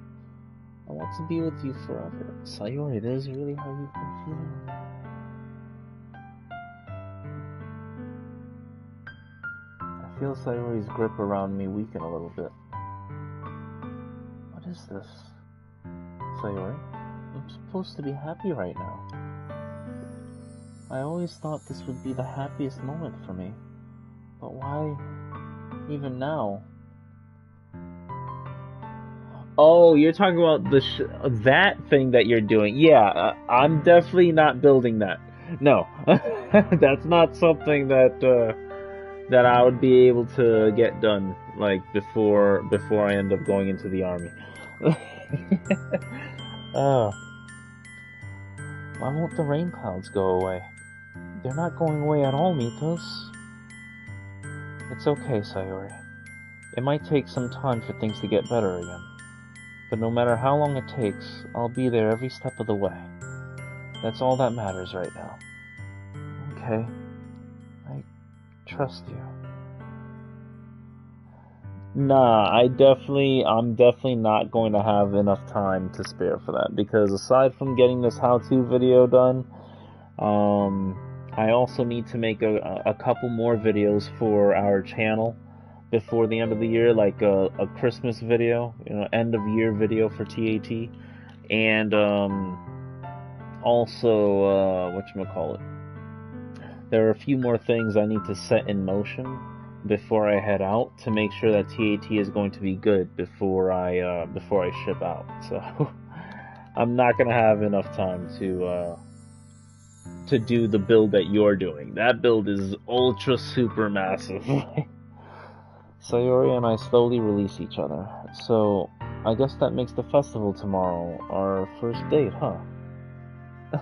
I want to be with you forever. Sayori, that is really how you've been feeling. I feel Sayori's grip around me weaken a little bit. What is this? Sayori, I'm supposed to be happy right now. I always thought this would be the happiest moment for me. But why even now? Oh, you're talking about that thing that you're doing. Yeah, I'm definitely not building that. No, that's not something that I would be able to get done like before I end up going into the army. Oh, why won't the rain clouds go away? They're not going away at all, Mithos. It's okay, Sayori. It might take some time for things to get better again. But no matter how long it takes, I'll be there every step of the way. That's all that matters right now. Okay. I trust you. Nah, I'm definitely not going to have enough time to spare for that, because aside from getting this how-to video done, I also need to make a couple more videos for our channel before the end of the year, like a Christmas video, end of year video for TAT, and also whatchamacallit, there are a few more things I need to set in motion before I head out to make sure that TAT is going to be good before I ship out. So I'm not gonna have enough time to do the build that you're doing. That build is ultra super massive. Sayori and I slowly release each other. So I guess that makes the festival tomorrow our first date, huh?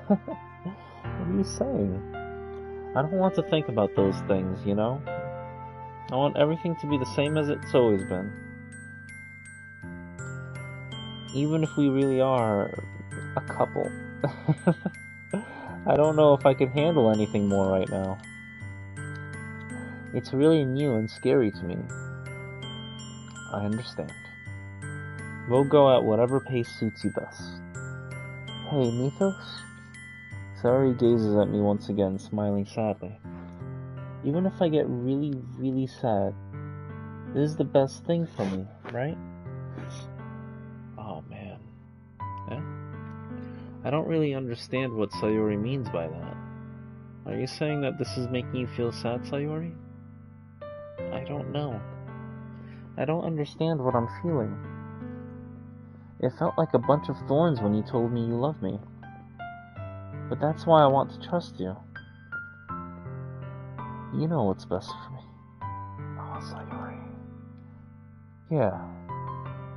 What are you saying? I don't want to think about those things, you know? I want everything to be the same as it's always been. Even if we really are a couple. I don't know if I can handle anything more right now. It's really new and scary to me. I understand. We'll go at whatever pace suits you best. Hey, Mithos? Sayori gazes at me once again, smiling sadly. Even if I get really, really sad, this is the best thing for me, right? Oh, man. Eh? I don't really understand what Sayori means by that. Are you saying that this is making you feel sad, Sayori? I don't know. I don't understand what I'm feeling. It felt like a bunch of thorns when you told me you love me. But that's why I want to trust you. You know what's best for me. Oh, Sayori. Yeah,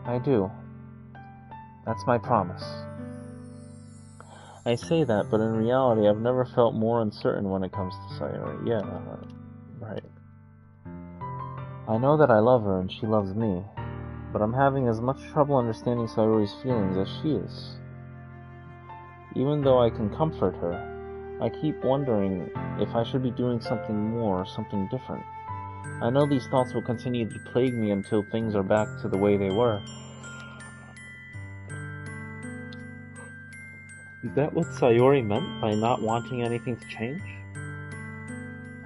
I do. That's my promise. I say that, but in reality, I've never felt more uncertain when it comes to Sayori. Yeah, right. I know that I love her and she loves me, but I'm having as much trouble understanding Sayori's feelings as she is. Even though I can comfort her, I keep wondering if I should be doing something more or something different. I know these thoughts will continue to plague me until things are back to the way they were. Is that what Sayori meant by not wanting anything to change?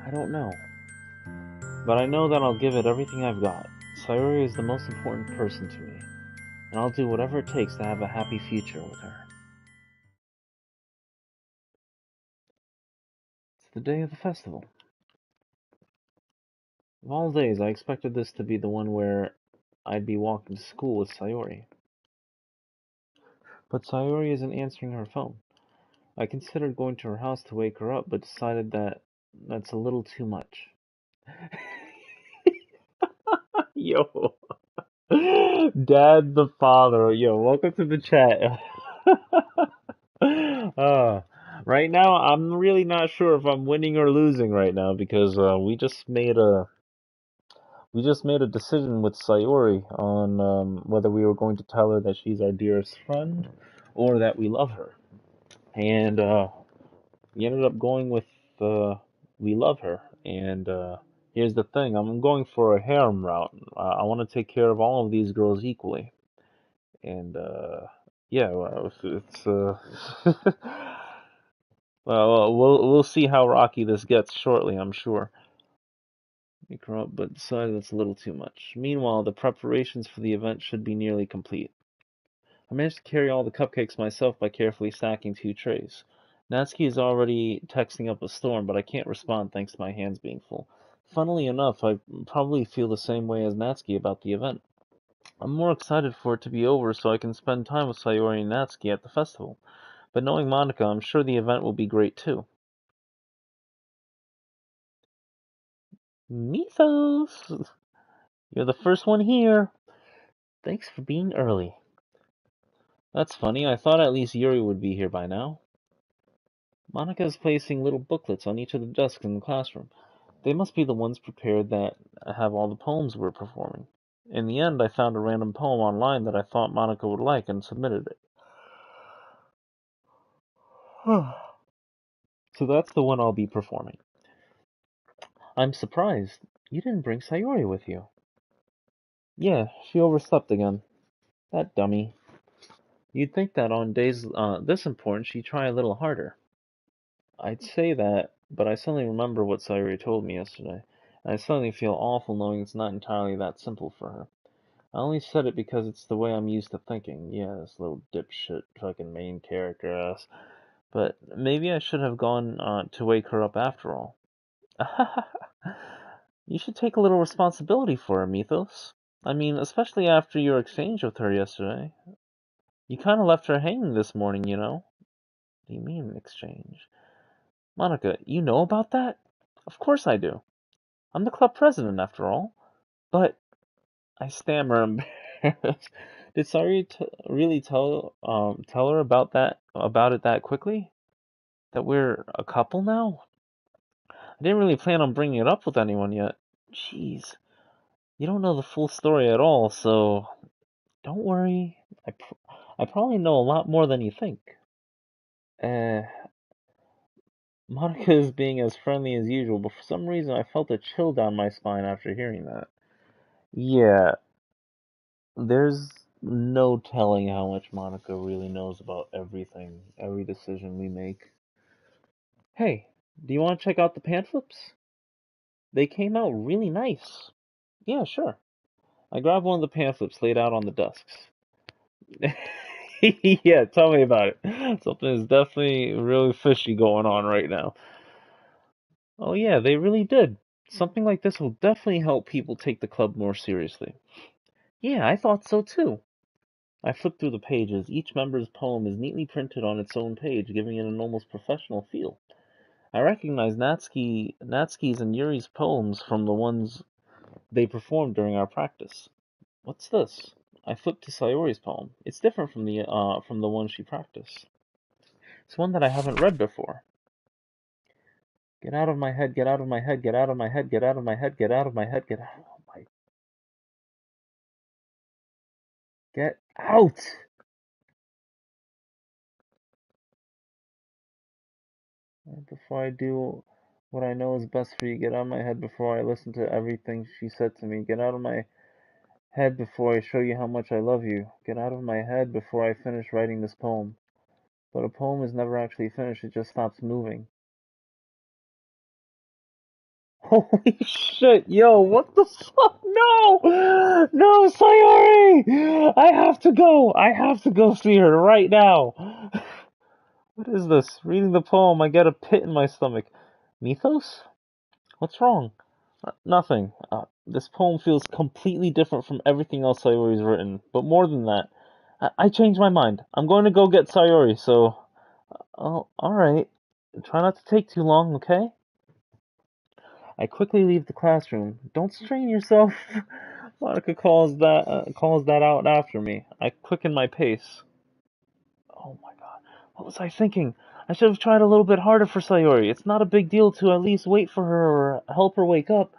I don't know. But I know that I'll give it everything I've got. Sayori is the most important person to me, and I'll do whatever it takes to have a happy future with her. It's the day of the festival. Of all days, I expected this to be the one where I'd be walking to school with Sayori. But Sayori isn't answering her phone. I considered going to her house to wake her up, but decided that that's a little too much. Yo. Dad the father. Yo, welcome to the chat. uh, right now, I'm really not sure if I'm winning or losing right now because we just made a decision with Sayori on whether we were going to tell her that she's our dearest friend or that we love her. And we ended up going with we love her. And here's the thing: I'm going for a harem route. I want to take care of all of these girls equally. And yeah, well, it's well, we'll see how rocky this gets shortly, I'm sure. Make her up, but decided that's a little too much. Meanwhile, the preparations for the event should be nearly complete. I managed to carry all the cupcakes myself by carefully stacking 2 trays. Natsuki is already texting up a storm, but I can't respond thanks to my hands being full. Funnily enough, I probably feel the same way as Natsuki about the event. I'm more excited for it to be over so I can spend time with Sayori and Natsuki at the festival. But knowing Monica, I'm sure the event will be great too. Mithos! You're the first one here. Thanks for being early. That's funny, I thought at least Yuri would be here by now. Monica is placing little booklets on each of the desks in the classroom. They must be the ones prepared that have all the poems we're performing. In the end, I found a random poem online that I thought Monica would like and submitted it. So that's the one I'll be performing. I'm surprised. You didn't bring Sayori with you. Yeah, she overslept again. That dummy. You'd think that on days this important she'd try a little harder. I'd say that, but I suddenly remember what Sayori told me yesterday, and I suddenly feel awful knowing it's not entirely that simple for her. I only said it because it's the way I'm used to thinking. Yeah, this little dipshit fucking main character ass. But maybe I should have gone to wake her up after all. You should take a little responsibility for her, Mithos. I mean, especially after your exchange with her yesterday. You kind of left her hanging this morning, you know. What do you mean, exchange? Monica, you know about that? Of course I do. I'm the club president, after all. But, I stammer, embarrassed. Did Sari really tell her about it that quickly? That we're a couple now? I didn't really plan on bringing it up with anyone yet. Jeez, you don't know the full story at all, so don't worry. I probably know a lot more than you think. Uh, Monica is being as friendly as usual, but for some reason I felt a chill down my spine after hearing that. Yeah, there's no telling how much Monica really knows about everything, every decision we make. Hey, do you want to check out the pant flips? They came out really nice. Yeah, sure. I grabbed one of the pamphlets laid out on the desks. Yeah, tell me about it. Something is definitely really fishy going on right now. Oh, yeah, they really did. Something like this will definitely help people take the club more seriously. Yeah, I thought so too. I flipped through the pages. Each member's poem is neatly printed on its own page, giving it an almost professional feel. I recognized Natsuki's and Yuri's poems from the ones they performed during our practice. What's this? I flipped to Sayori's poem. It's different from the one she practiced. It's one that I haven't read before. Get out of my head, get out of my head, get out of my head, get out of my head, get out of my head, get out of my get out. Before I do what I know is best for you, get out of my head before I listen to everything she said to me. Get out of my head before I show you how much I love you. Get out of my head before I finish writing this poem. But a poem is never actually finished, it just stops moving. Holy shit, yo, what the fuck? No! No, Sayori! I have to go see her right now. What is this? Reading the poem, I get a pit in my stomach. Mithos? What's wrong? Nothing. This poem feels completely different from everything else Sayori's written. But more than that, I changed my mind. I'm going to go get Sayori, so... Oh, alright. Try not to take too long, okay? I quickly leave the classroom. Don't strain yourself. Monica calls that out after me. I quicken my pace. Oh my god. What was I thinking? I should have tried a little bit harder for Sayori. It's not a big deal to at least wait for her or help her wake up.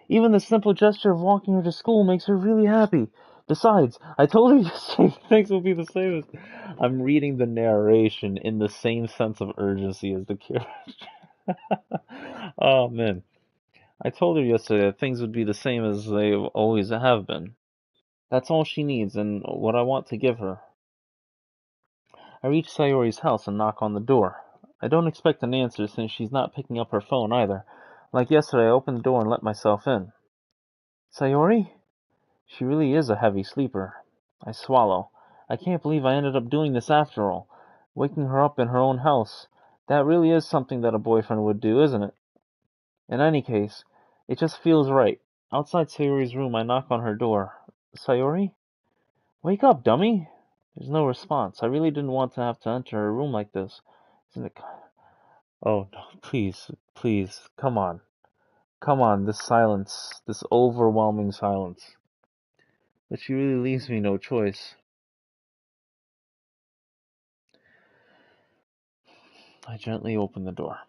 Even the simple gesture of walking her to school makes her really happy. Besides, I told her yesterday things will be the same as... I'm reading the narration in the same sense of urgency as the character. Oh man. I told her yesterday that things would be the same as they always have been. That's all she needs and what I want to give her. I reach Sayori's house and knock on the door. I don't expect an answer since she's not picking up her phone either. Like yesterday, I open the door and let myself in. Sayori? She really is a heavy sleeper. I swallow. I can't believe I ended up doing this after all. Waking her up in her own house. That really is something that a boyfriend would do, isn't it? In any case, it just feels right. Outside Sayori's room, I knock on her door. Sayori? Wake up, dummy! There's no response. I really didn't want to have to enter her room like this. Isn't it? Oh, no, please, please, come on. Come on, this silence, this overwhelming silence. But she really leaves me no choice. I gently open the door.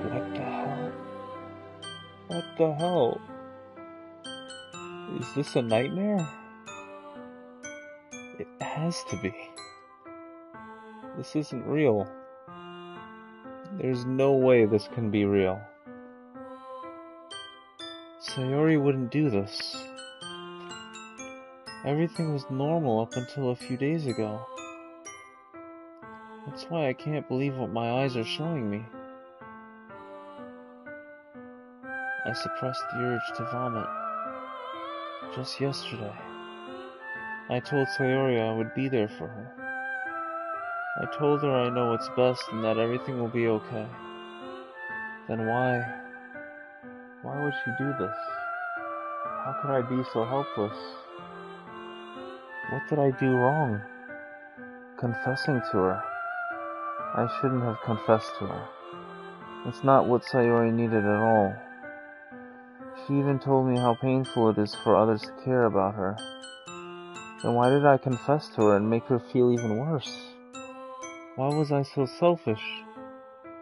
What the hell? What the hell? Is this a nightmare? It has to be. This isn't real. There's no way this can be real. Sayori wouldn't do this. Everything was normal up until a few days ago. That's why I can't believe what my eyes are showing me. I suppressed the urge to vomit. Just yesterday, I told Sayori I would be there for her. I told her I know what's best and that everything will be okay. Then why would she do this? How could I be so helpless? What did I do wrong? Confessing to her. I shouldn't have confessed to her. It's not what Sayori needed at all. She even told me how painful it is for others to care about her. Then why did I confess to her and make her feel even worse? Why was I so selfish?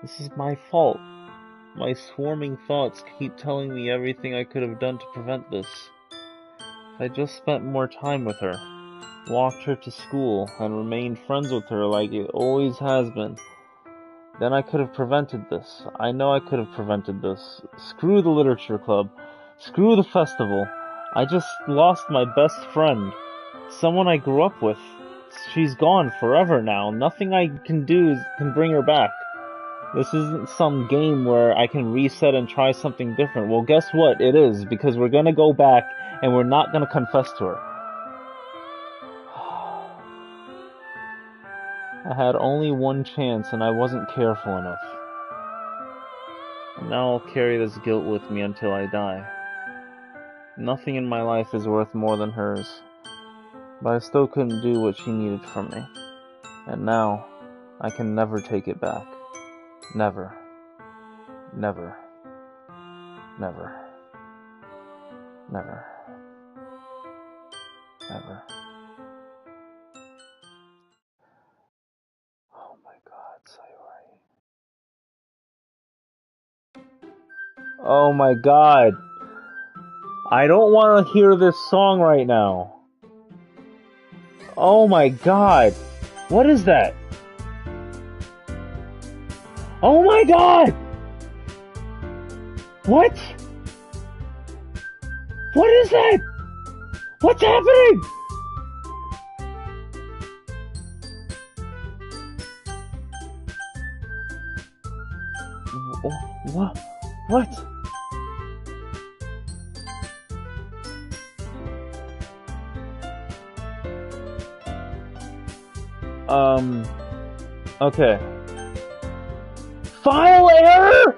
This is my fault. My swarming thoughts keep telling me everything I could have done to prevent this. If I just spent more time with her, walked her to school, and remained friends with her like it always has been, then I could have prevented this. I know I could have prevented this. Screw the literature club. Screw the festival. I just lost my best friend. Someone I grew up with. She's gone forever now. Nothing I can do can bring her back. This isn't some game where I can reset and try something different. Well, guess what? It is, because we're gonna go back and we're not gonna confess to her. I had only one chance and I wasn't careful enough. And now I'll carry this guilt with me until I die. Nothing in my life is worth more than hers. But I still couldn't do what she needed from me. And now, I can never take it back. Never. Never. Never. Never. Never. Oh my god, Sayori. Oh my god. I don't want to hear this song right now. Oh my god. What is that? Oh my god! What? What is that? What's happening? What? What? Okay. File error?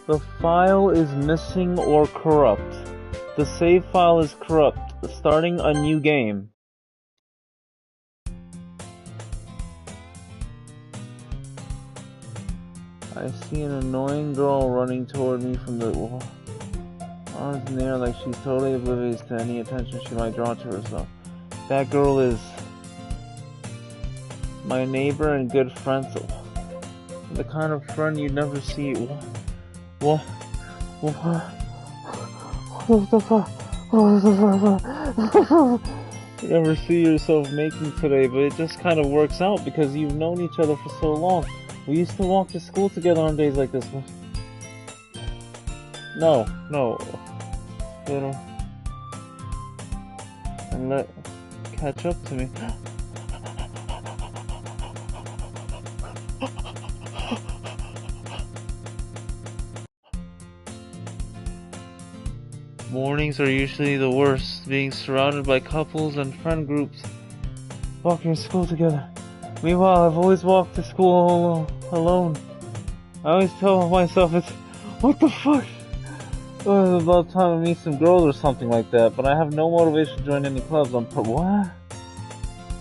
The file is missing or corrupt. The save file is corrupt. Starting a new game. I see an annoying girl running toward me from the wall. Arms in the air like she's totally oblivious to any attention she might draw to herself. That girl is my neighbor and good friend. The kind of friend you'd never see. What the fuck? You never see yourself making today, but it just kind of works out because you've known each other for so long. We used to walk to school together on days like this. No. You know. And catch up to me. Mornings are usually the worst, being surrounded by couples and friend groups walking to school together. Meanwhile, I've always walked to school alone. I always tell myself what the fuck? Well, it's about time to meet some girls or something like that, but I have no motivation to join any clubs. What?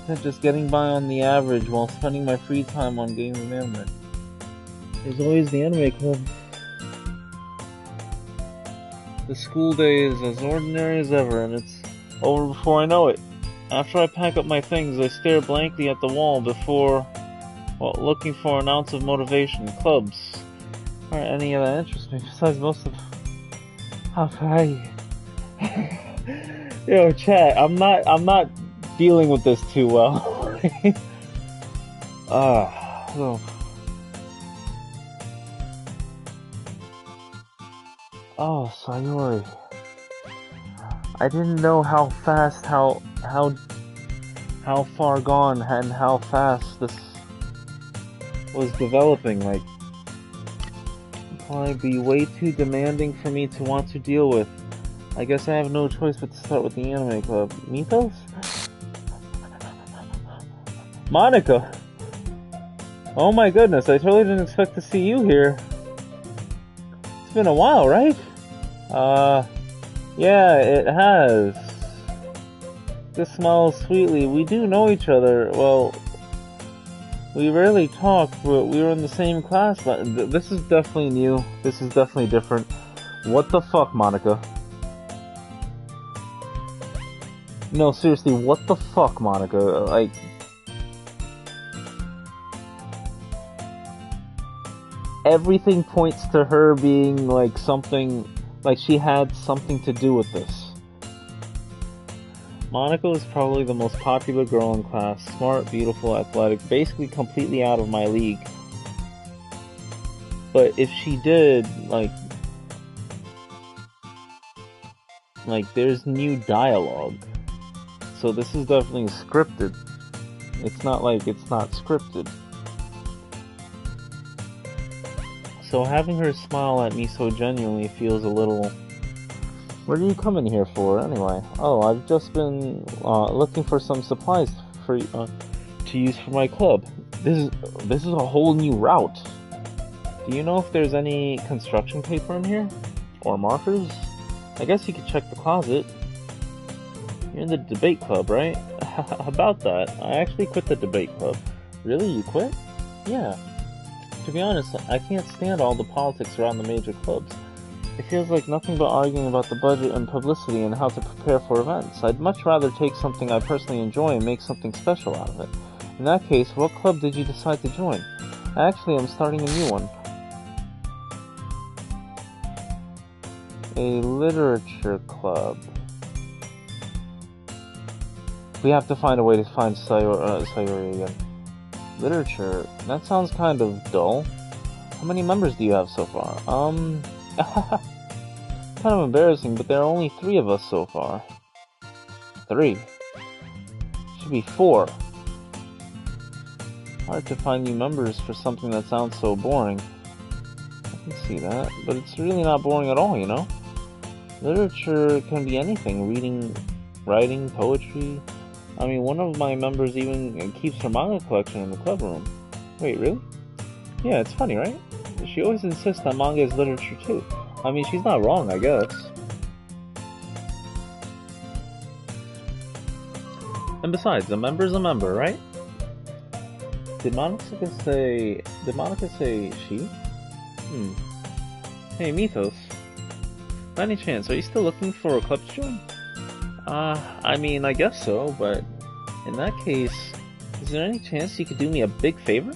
Instead, just getting by on the average while spending my free time on games and anime. There's always the anime club. The school day is as ordinary as ever, and it's over before I know it. After I pack up my things, I stare blankly at the wall looking for an ounce of motivation. Clubs aren't any of that interests me, besides most of... Yo, chat, I'm not dealing with this too well. Oh, Sayori. I didn't know how fast, how far gone and how fast this was developing. Like, it'd probably be way too demanding for me to want to deal with. I guess I have no choice but to start with the anime club. Mithos? Monica! Oh my goodness, I totally didn't expect to see you here. It's been a while, right? Yeah, it has. This smiles sweetly. We do know each other. Well, We rarely talk, but we were in the same class. This is definitely new. This is definitely different. What the fuck, Monica? No, seriously, what the fuck, Monica? Like... Everything points to her being, like, something... Like, she had something to do with this. Monica was probably the most popular girl in class. Smart, beautiful, athletic, basically completely out of my league. But if she did, like, there's new dialogue. So this is definitely scripted. It's not like it's not scripted. So having her smile at me so genuinely feels a little... What are you coming here for, anyway? Oh, I've just been looking for some supplies for to use for my club. This is a whole new route. Do you know if there's any construction paper in here? Or markers? I guess you could check the closet. You're in the debate club, right? About that, I actually quit the debate club. Really? You quit? Yeah. To be honest, I can't stand all the politics around the major clubs. It feels like nothing but arguing about the budget and publicity and how to prepare for events. I'd much rather take something I personally enjoy and make something special out of it. In that case, what club did you decide to join? Actually, I'm starting a new one. A literature club. We have to find a way to find Sayori again. Literature? That sounds kind of dull. How many members do you have so far? Kind of embarrassing, but there are only 3 of us so far. 3? Should be 4. Hard to find new members for something that sounds so boring. I can see that, but it's really not boring at all, you know? Literature can be anything. Reading, writing, poetry. I mean, one of my members even keeps her manga collection in the club room. Wait, really? Yeah, it's funny, right? She always insists that manga is literature too. I mean, she's not wrong, I guess. And besides, a member's a member, right? Did Monica say she? Hey, Mithos. By any chance, are you still looking for a club to join? I mean, I guess so, but in that case, is there any chance you could do me a big favor?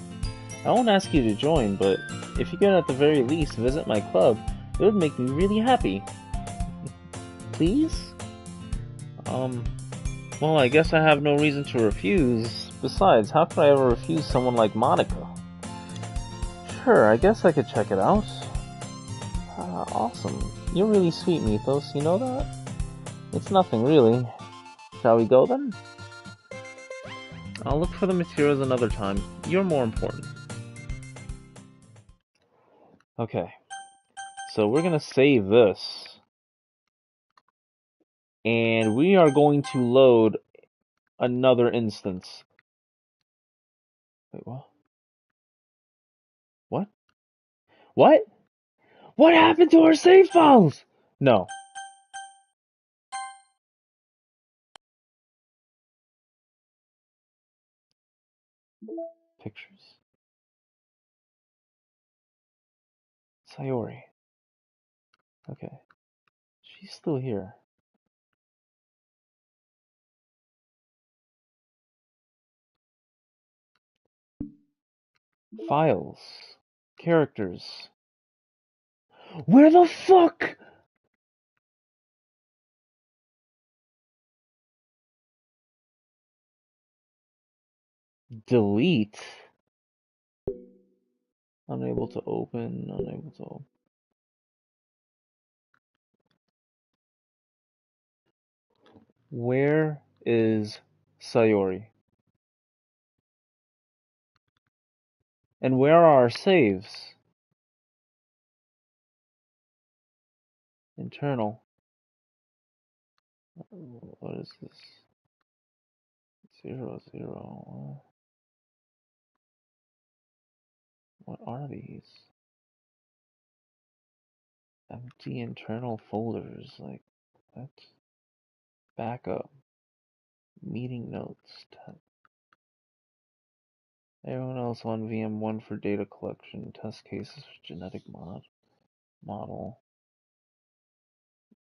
I won't ask you to join, but if you could at the very least visit my club, it would make me really happy. Please? Well, I guess I have no reason to refuse. Besides, how could I ever refuse someone like Monica? Sure, I guess I could check it out. Awesome. You're really sweet, Mithos, you know that? It's nothing, really. Shall we go, then? I'll look for the materials another time. You're more important. Okay. So we're gonna save this. And we are going to load another instance. Wait, what? What? What? What happened to our save files? No. Pictures. Sayori. Okay. She's still here. Files. Characters. Where the fuck? Delete. Unable to open. Unable to open. Where is Sayori? And where are our saves? Internal. What is this? 00. What are these? Empty internal folders. Like, what? Backup. Meeting notes. Everyone else on VM1 for data collection, test cases for genetic model,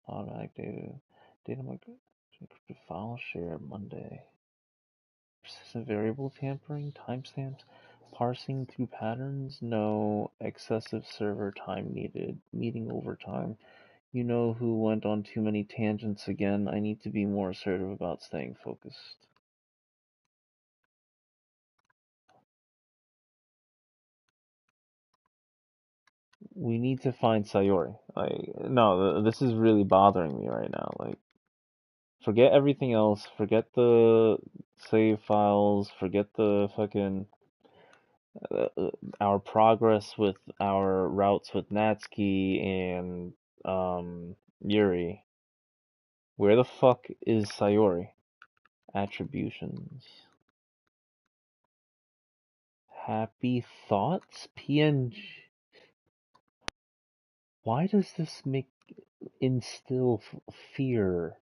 automatic data encrypted file share Monday. Persistent variable tampering, timestamps, parsing through patterns, no excessive server time needed, meeting overtime. You know who went on too many tangents again. I need to be more assertive about staying focused. We need to find Sayori. No, this is really bothering me right now. Like, forget everything else. Forget the save files. Forget the fucking our progress with our routes with Natsuki and Yuri. Where the fuck is Sayori? Attributions. Happy thoughts? PNG. Why does this instill fear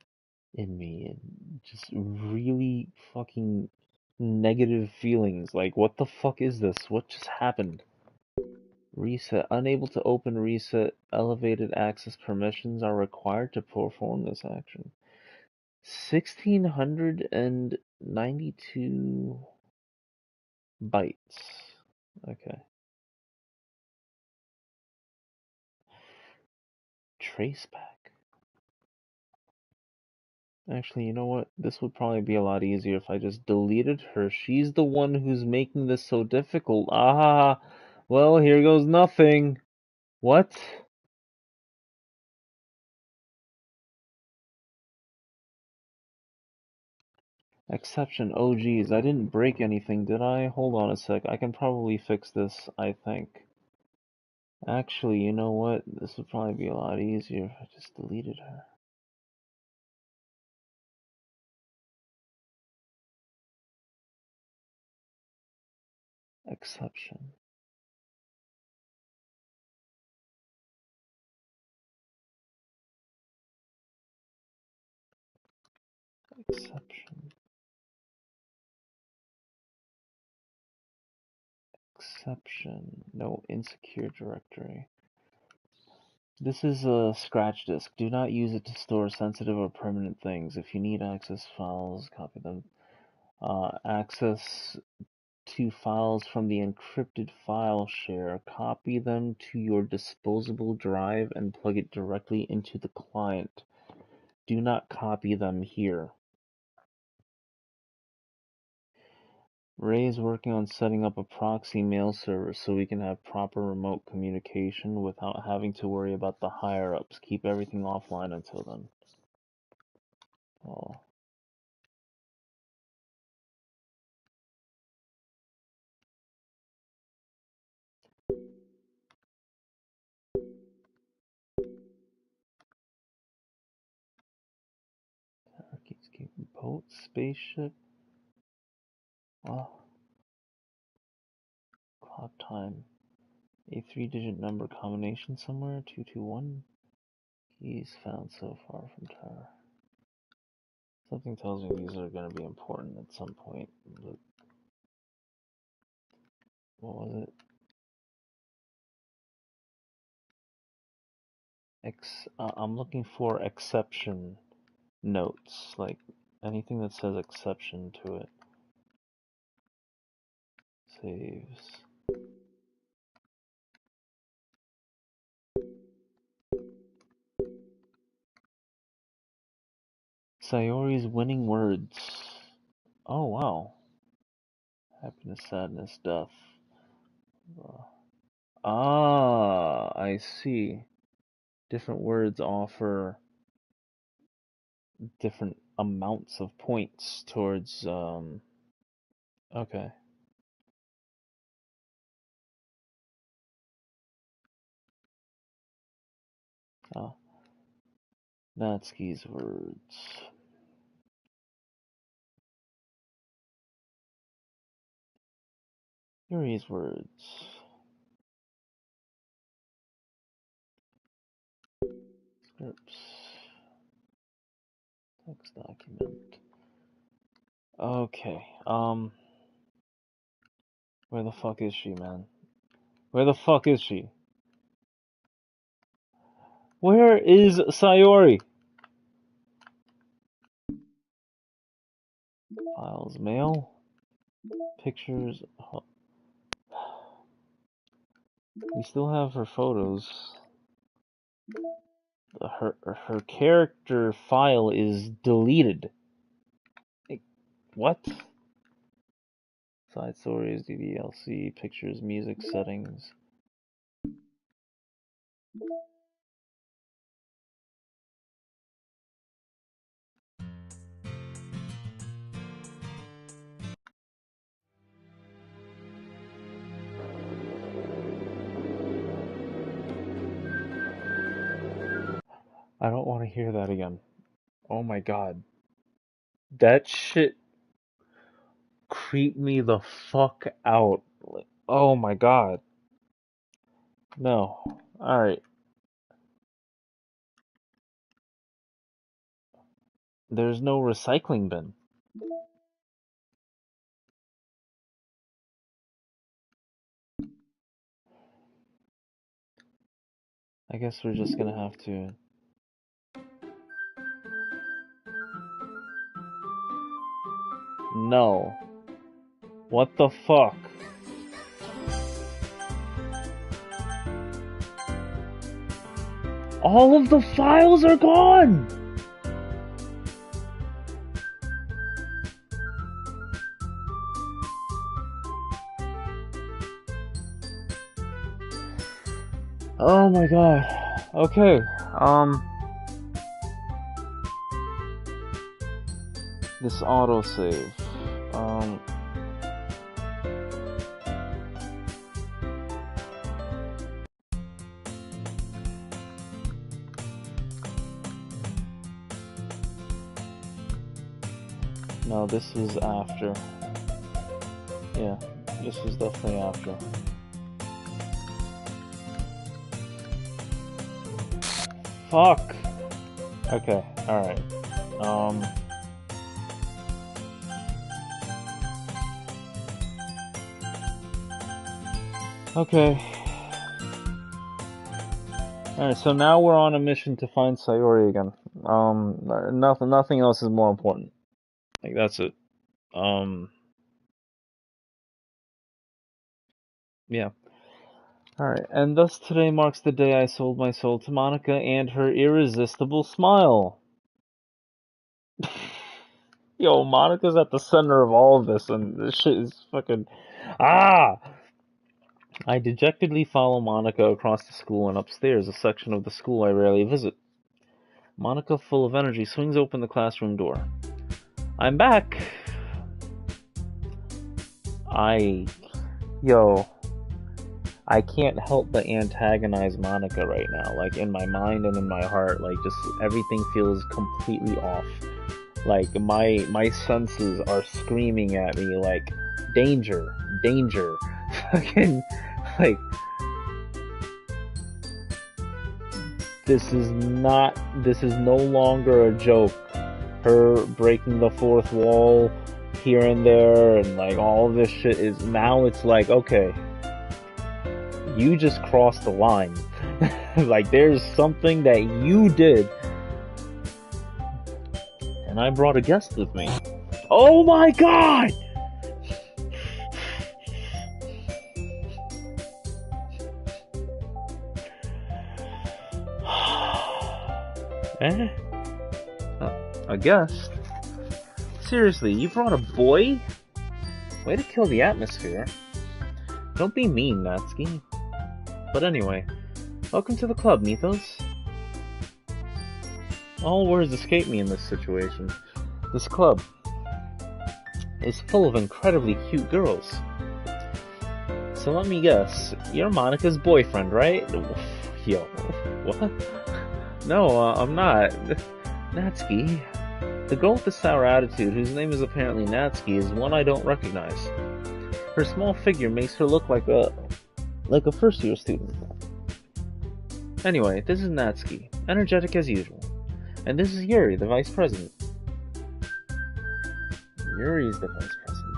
in me and just really fucking negative feelings? Like, what the fuck is this? What just happened? Reset. Unable to open reset. Elevated access permissions are required to perform this action. 1692 bytes. Okay. Traceback. Actually, you know what? This would probably be a lot easier if I just deleted her. She's the one who's making this so difficult. Ah, well, here goes nothing. What? Exception. Oh, geez, I didn't break anything, did I? Hold on a sec. I can probably fix this, I think. Actually, you know what? This would probably be a lot easier if I just deleted her. Exception. Exception. Exception. No insecure directory. This is a scratch disk. Do not use it to store sensitive or permanent things. If you need access files, copy them. Access to files from the encrypted file share. Copy them to your disposable drive and plug it directly into the client. Do not copy them here. Ray is working on setting up a proxy mail server so we can have proper remote communication without having to worry about the higher-ups. Keep everything offline until then. Oh. Boat, spaceship. Oh. Clock time. A 3-digit number combination somewhere. 221. Keys found so far from tower. Something tells me these are going to be important at some point. But what was it? I'm looking for exception notes, like anything that says exception to it. Saves. Sayori's winning words. Oh wow. Happiness, sadness, death. I see. Different words offer different amounts of points towards okay. Natsuki's words. Yuri's words. Scripts. Text document. Okay. Where the fuck is she, man? Where the fuck is she? Where is Sayori? Files, mail, pictures. We still have her photos. Her character file is deleted. Like, what? Side stories, DVLC, pictures, music, settings. I don't want to hear that again. Oh my god. That shit creeped me the fuck out. Like, oh my god. No. Alright. There's no recycling bin. I guess we're just gonna have to... No. What the fuck? All of the files are gone! Oh my god. Okay, this autosave. No, this was after. Yeah, this was definitely after. Fuck! Okay, alright. Okay. Alright, so now we're on a mission to find Sayori again. Nothing else is more important. Like, that's it. Yeah. Alright, and thus today marks the day I sold my soul to Monica and her irresistible smile. Yo, Monica's at the center of all of this, and this shit is fucking... Ah! I dejectedly follow Monica across the school and upstairs, a section of the school I rarely visit. Monica, full of energy, swings open the classroom door. I'm back! I can't help but antagonize Monica right now, like, in my mind and in my heart, like, just everything feels completely off. Like, my senses are screaming at me, like, danger, danger, fucking, like, this is no longer a joke. Her breaking the fourth wall here and there, and, like, all of this shit is, now it's like, okay, you just crossed the line. Like, there's something that you did. And I brought a guest with me. Oh my god! A guest? Seriously, you brought a boy? Way to kill the atmosphere. Don't be mean, Natsuki. But anyway, welcome to the club, Mithos. All words escape me in this situation. This club is full of incredibly cute girls. So let me guess, you're Monica's boyfriend, right? Yo, what? No, I'm not. Natsuki. The girl with the sour attitude, whose name is apparently Natsuki, is one I don't recognize. Her small figure makes her look like a first-year student. Anyway, this is Natsuki, energetic as usual. And this is Yuri, the vice president. Yuri is the vice president.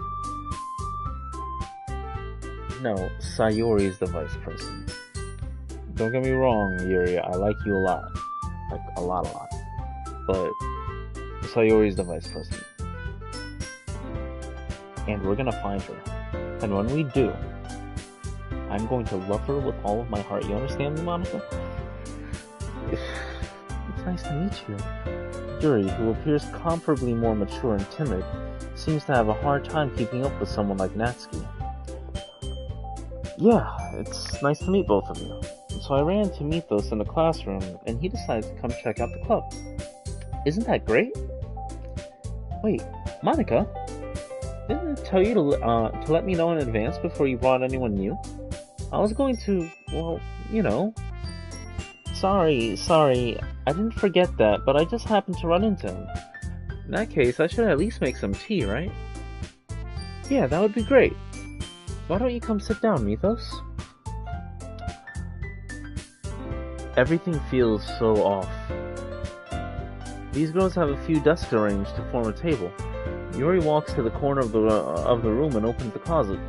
No, Sayori is the vice president. Don't get me wrong, Yuri, I like you a lot. Like, a lot. But Sayori is the vice president. And we're gonna find her. And when we do, I'm going to love her with all of my heart. You understand me, Monica? It's nice to meet you. Yuri, who appears comparably more mature and timid, seems to have a hard time keeping up with someone like Natsuki. Yeah, it's nice to meet both of you. So I ran to Mithos in the classroom, and he decided to come check out the club. Isn't that great? Wait, Monica? Didn't I tell you to let me know in advance before you brought anyone new? I was going to, well, you know. Sorry, I didn't forget that, but I just happened to run into him. In that case, I should at least make some tea, right? Yeah, that would be great. Why don't you come sit down, Mithos? Everything feels so off. These girls have a few desks arranged to form a table. Yuri walks to the corner of the room and opens the closet.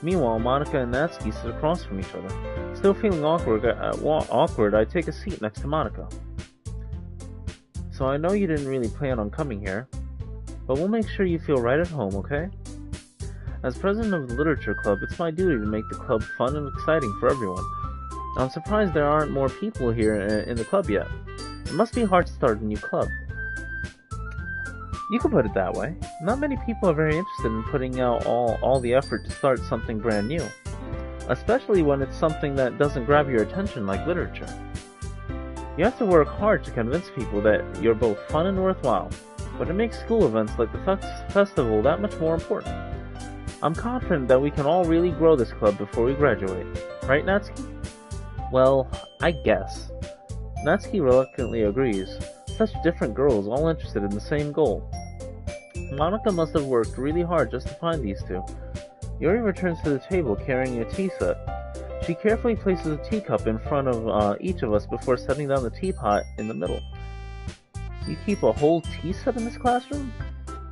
Meanwhile, Monica and Natsuki sit across from each other. Still feeling awkward, I take a seat next to Monica. So I know you didn't really plan on coming here, but we'll make sure you feel right at home, okay? As president of the Literature Club, it's my duty to make the club fun and exciting for everyone. I'm surprised there aren't more people here in the club yet. It must be hard to start a new club. You could put it that way. Not many people are very interested in putting out all the effort to start something brand new, especially when it's something that doesn't grab your attention like literature. You have to work hard to convince people that you're both fun and worthwhile, but it makes school events like the festival that much more important. I'm confident that we can all really grow this club before we graduate. Right, Natsuki? Well, I guess. Natsuki reluctantly agrees. Such different girls, all interested in the same goal. Monica must have worked really hard just to find these two. Yuri returns to the table carrying a tea set. She carefully places a teacup in front of each of us before setting down the teapot in the middle. You keep a whole tea set in this classroom?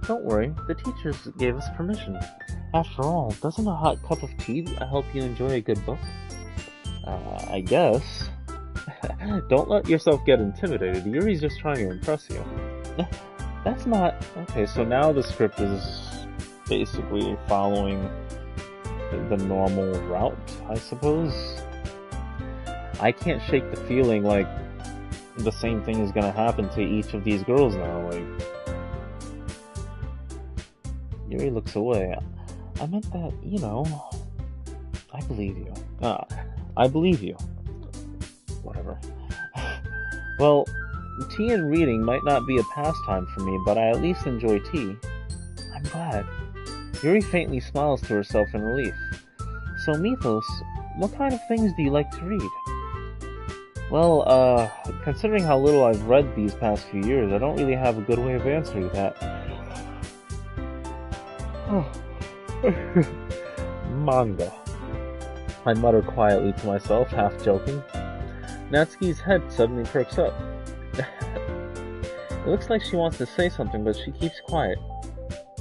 Don't worry, the teachers gave us permission. After all, doesn't a hot cup of tea help you enjoy a good book? I guess. Don't let yourself get intimidated. Yuri's just trying to impress you. That's not... Okay, so now the script is basically following the normal route, I suppose. I can't shake the feeling like the same thing is gonna happen to each of these girls now. Like, Yuri looks away. I meant that, you know... I believe you. I believe you. Whatever. Well, tea and reading might not be a pastime for me, but I at least enjoy tea. I'm glad. Yuri faintly smiles to herself in relief. So, Mithos, what kind of things do you like to read? Well, considering how little I've read these past few years, I don't really have a good way of answering that. Manga. I mutter quietly to myself, half joking. Natsuki's head suddenly perks up. It looks like she wants to say something, but she keeps quiet.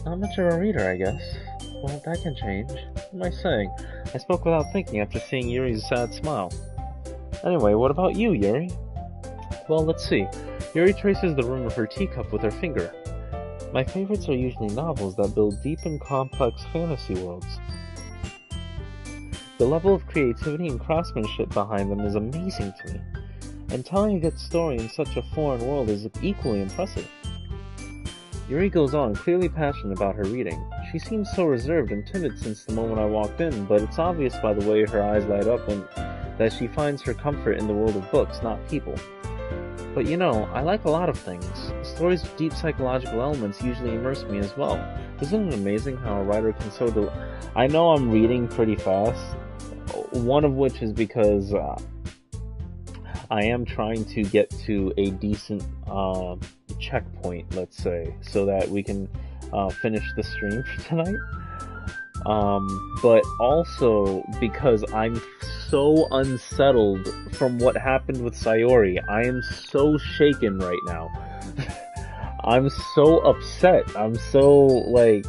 Not much of a reader, I guess. Well, that can change. What am I saying? I spoke without thinking after seeing Yuri's sad smile. Anyway, what about you, Yuri? Well, let's see. Yuri traces the rim of her teacup with her finger. My favorites are usually novels that build deep and complex fantasy worlds. The level of creativity and craftsmanship behind them is amazing to me, and telling a good story in such a foreign world is equally impressive. Yuri goes on, clearly passionate about her reading. She seems so reserved and timid since the moment I walked in, but it's obvious by the way her eyes light up that she finds her comfort in the world of books, not people. But you know, I like a lot of things. Stories with deep psychological elements usually immerse me as well. Isn't it amazing how a writer can so I know I'm reading pretty fast, one of which is because I am trying to get to a decent checkpoint, let's say, so that we can finish the stream for tonight. But also because I'm so unsettled from what happened with Sayori. I am so shaken right now. I'm so upset. I'm so, like,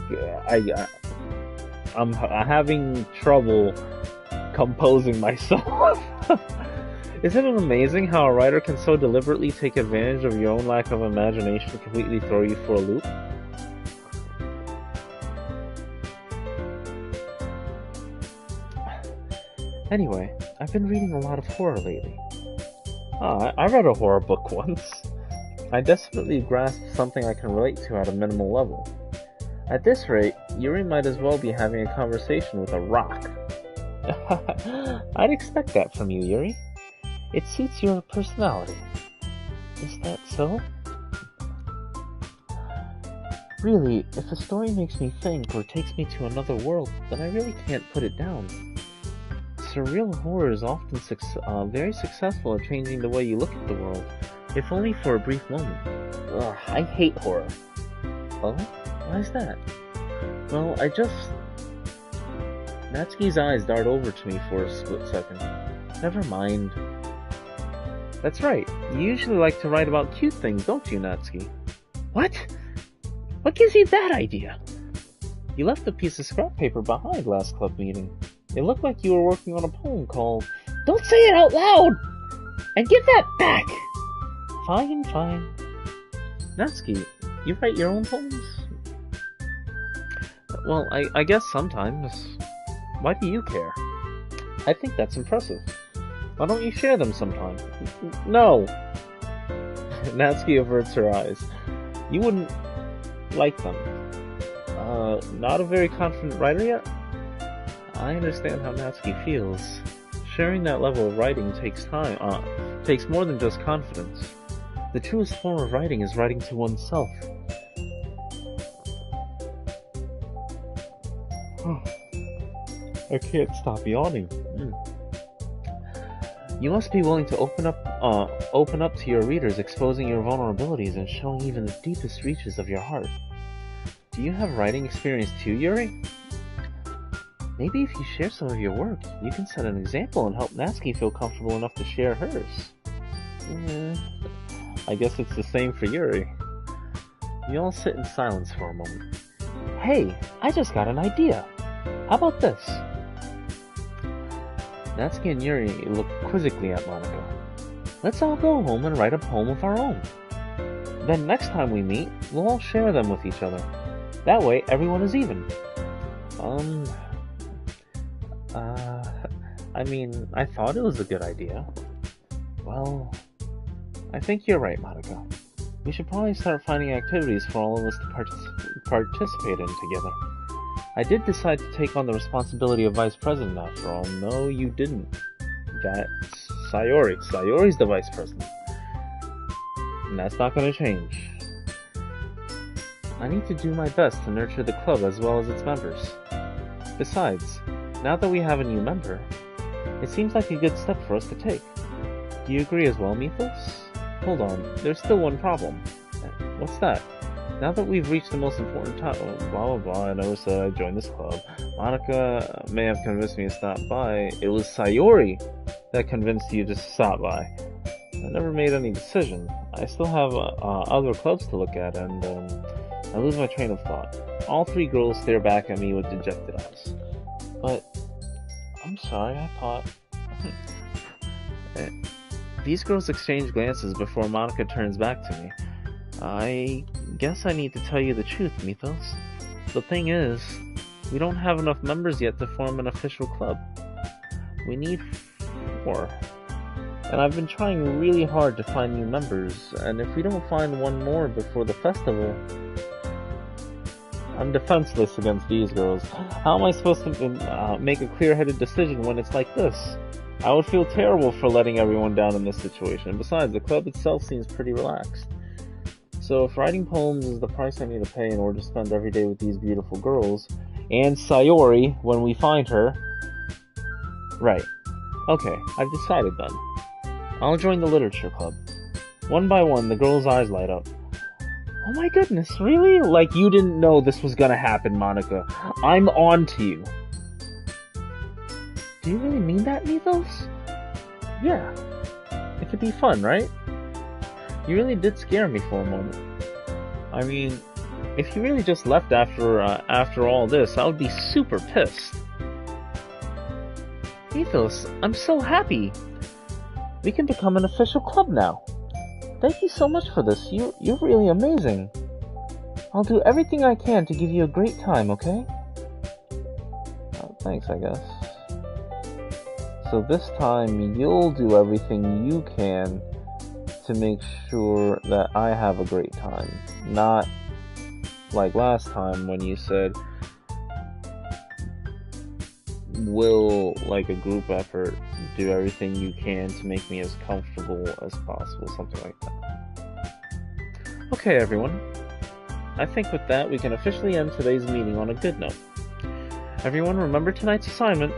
I'm having trouble composing myself. Isn't it amazing how a writer can so deliberately take advantage of your own lack of imagination to completely throw you for a loop? Anyway, I've been reading a lot of horror lately. I read a horror book once. I desperately grasped something I can relate to at a minimal level. At this rate, Yuri might as well be having a conversation with a rock. I'd expect that from you, Yuri. It suits your personality. Is that so? Really, if a story makes me think or takes me to another world, then I really can't put it down. Surreal horror is often very successful at changing the way you look at the world, if only for a brief moment. Ugh, I hate horror. Oh? Why is that? Well, Natsuki's eyes dart over to me for a split second. Never mind. That's right. You usually like to write about cute things, don't you, Natsuki? What? What gives you that idea? You left a piece of scrap paper behind last club meeting. It looked like you were working on a poem called... Don't say it out loud! And give that back! Fine. Natsuki, you write your own poems? Well, I guess sometimes. Why do you care? I think that's impressive. Why don't you share them sometime? No! Natsuki averts her eyes. You wouldn't like them. Not a very confident writer yet? I understand how Natsuki feels. Sharing that level of writing takes more than just confidence. The truest form of writing is writing to oneself. I can't stop yawning. You must be willing to open up to your readers, exposing your vulnerabilities and showing even the deepest reaches of your heart. Do you have writing experience too, Yuri? Maybe if you share some of your work, you can set an example and help Natsuki feel comfortable enough to share hers. I guess it's the same for Yuri. You all sit in silence for a moment. Hey, I just got an idea. How about this? Natsuki and Yuri look quizzically at Monika. Let's all go home and write a poem of our own. Then next time we meet, we'll all share them with each other. That way, everyone is even. I thought it was a good idea. Well, I think you're right, Monika. We should probably start finding activities for all of us to participate in together. I did decide to take on the responsibility of vice president after all. No, you didn't. That's Sayori. Sayori's the vice president. And that's not going to change. I need to do my best to nurture the club as well as its members. Besides, now that we have a new member, it seems like a good step for us to take. Do you agree as well, Mithos? Hold on, there's still one problem. What's that? Now that we've reached the most important time, blah blah blah, I never said I'd join this club. Monika may have convinced me to stop by. It was Sayori that convinced you to stop by. I never made any decision. I still have other clubs to look at, and I lose my train of thought. All three girls stare back at me with dejected eyes. But, I'm sorry, I thought... These girls exchange glances before Monika turns back to me. I guess I need to tell you the truth, Mithos. The thing is, we don't have enough members yet to form an official club. We need 4. And I've been trying really hard to find new members, and if we don't find one more before the festival... I'm defenseless against these girls. How am I supposed to make a clear-headed decision when it's like this? I would feel terrible for letting everyone down in this situation, and besides, the club itself seems pretty relaxed. So if writing poems is the price I need to pay in order to spend every day with these beautiful girls, and Sayori when we find her... Right. Okay, I've decided then. I'll join the literature club. One by one, the girls' eyes light up. Oh my goodness, really? Like you didn't know this was gonna happen, Monika. I'm on to you. Do you really mean that, Mithos? Yeah. It could be fun, right? You really did scare me for a moment. I mean, If you really just left after all this, I would be super pissed. Mithos, I'm so happy. We can become an official club now. Thank you so much for this. You're really amazing. I'll do everything I can to give you a great time, okay? Thanks, I guess. So this time, you'll do everything you can to make sure that I have a great time. Not like last time when you said, will, like a group effort, do everything you can to make me as comfortable as possible, something like that. Okay, everyone. I think with that, we can officially end today's meeting on a good note. Everyone, remember tonight's assignment.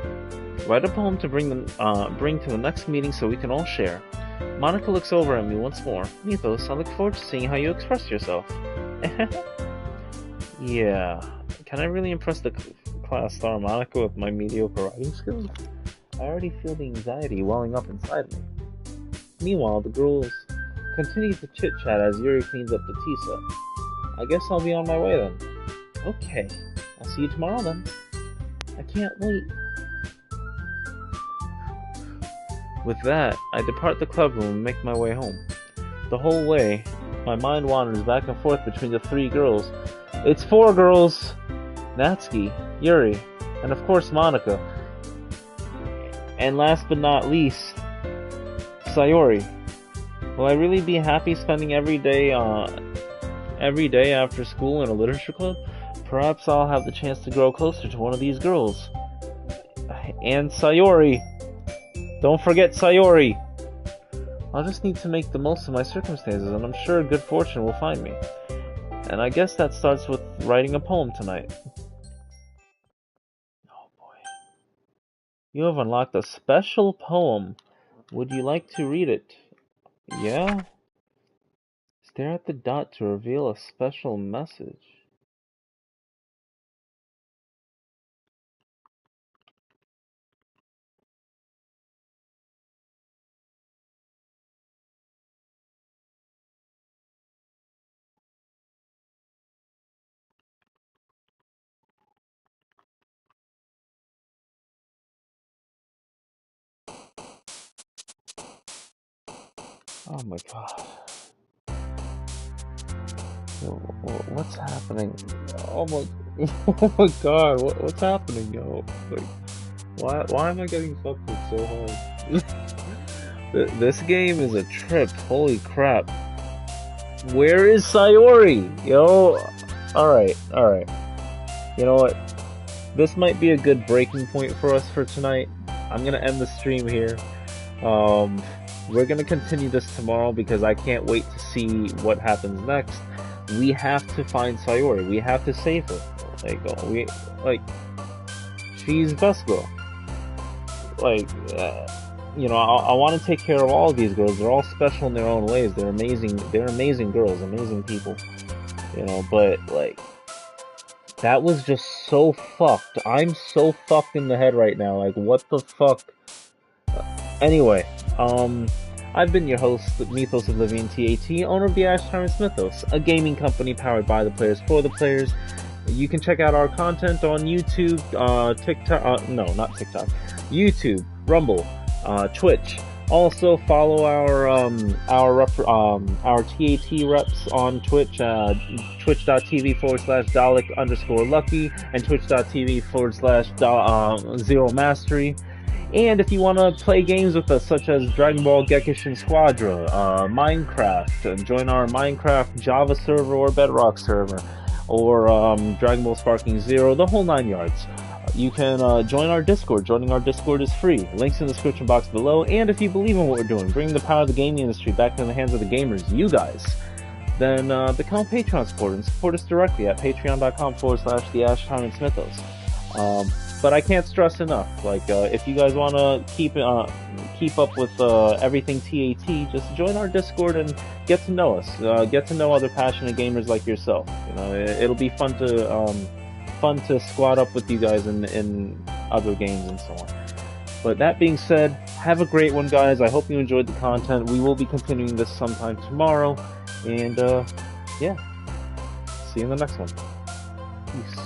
Write a poem to bring to the next meeting so we can all share. Monica looks over at me once more. Mithos, I look forward to seeing how you express yourself. Yeah. Can I really impress the class star Monica with my mediocre writing skills? I already feel the anxiety welling up inside me. Meanwhile, the girls continue to chit-chat as Yuri cleans up the tea set. I guess I'll be on my way then. Okay. I'll see you tomorrow then. I can't wait. With that, I depart the club room and make my way home. The whole way, my mind wanders back and forth between the three girls. It's four girls! Natsuki, Yuri, and of course Monica. And last but not least, Sayori. Will I really be happy spending every day after school in a literature club? Perhaps I'll have the chance to grow closer to one of these girls. And Sayori! Don't forget Sayori! I'll just need to make the most of my circumstances, and I'm sure good fortune will find me. And I guess that starts with writing a poem tonight. Oh boy. You have unlocked a special poem. Would you like to read it? Yeah? Stare at the dot to reveal a special message. Oh my god. What's happening? Oh my god, what's happening, yo? Like, why am I getting fucked with so hard? This game is a trip, holy crap. Where is Sayori? Yo, alright. You know what? This might be a good breaking point for us for tonight. I'm gonna end the stream here. We're gonna continue this tomorrow because I can't wait to see what happens next. We have to find Sayori. We have to save her. She's best girl. You know, I want to take care of all of these girls. They're all special in their own ways. They're amazing. They're amazing girls, amazing people. You know, but like, that was just so fucked. I'm so fucked in the head right now. Like, what the fuck? Anyway, I've been your host, Mithos Oblivion TAT, owner of the Ash Tyrant's Mithos, a gaming company powered by the players for the players. You can check out our content on YouTube, TikTok, no, not TikTok, YouTube, Rumble, Twitch. Also follow our TAT reps on Twitch, twitch.tv/Dalek_Lucky and twitch.tv/Zero Mastery. And if you want to play games with us, such as Dragon Ball Gekishin Squadra, Minecraft, join our Minecraft Java server or Bedrock server, or Dragon Ball Sparking Zero, the whole 9 yards. You can join our Discord. Joining our Discord is free. Links in the description box below. And if you believe in what we're doing, bringing the power of the gaming industry back into the hands of the gamers, you guys, then become a Patreon supporter and support us directly at patreon.com/the Ash Tyrant's Mithos. But I can't stress enough, like, if you guys want to keep up with everything TAT, just join our Discord and get to know us. Get to know other passionate gamers like yourself. You know, it'll be fun to squad up with you guys in other games and so on. But that being said, have a great one, guys. I hope you enjoyed the content. We will be continuing this sometime tomorrow. And, yeah. see you in the next one. Peace.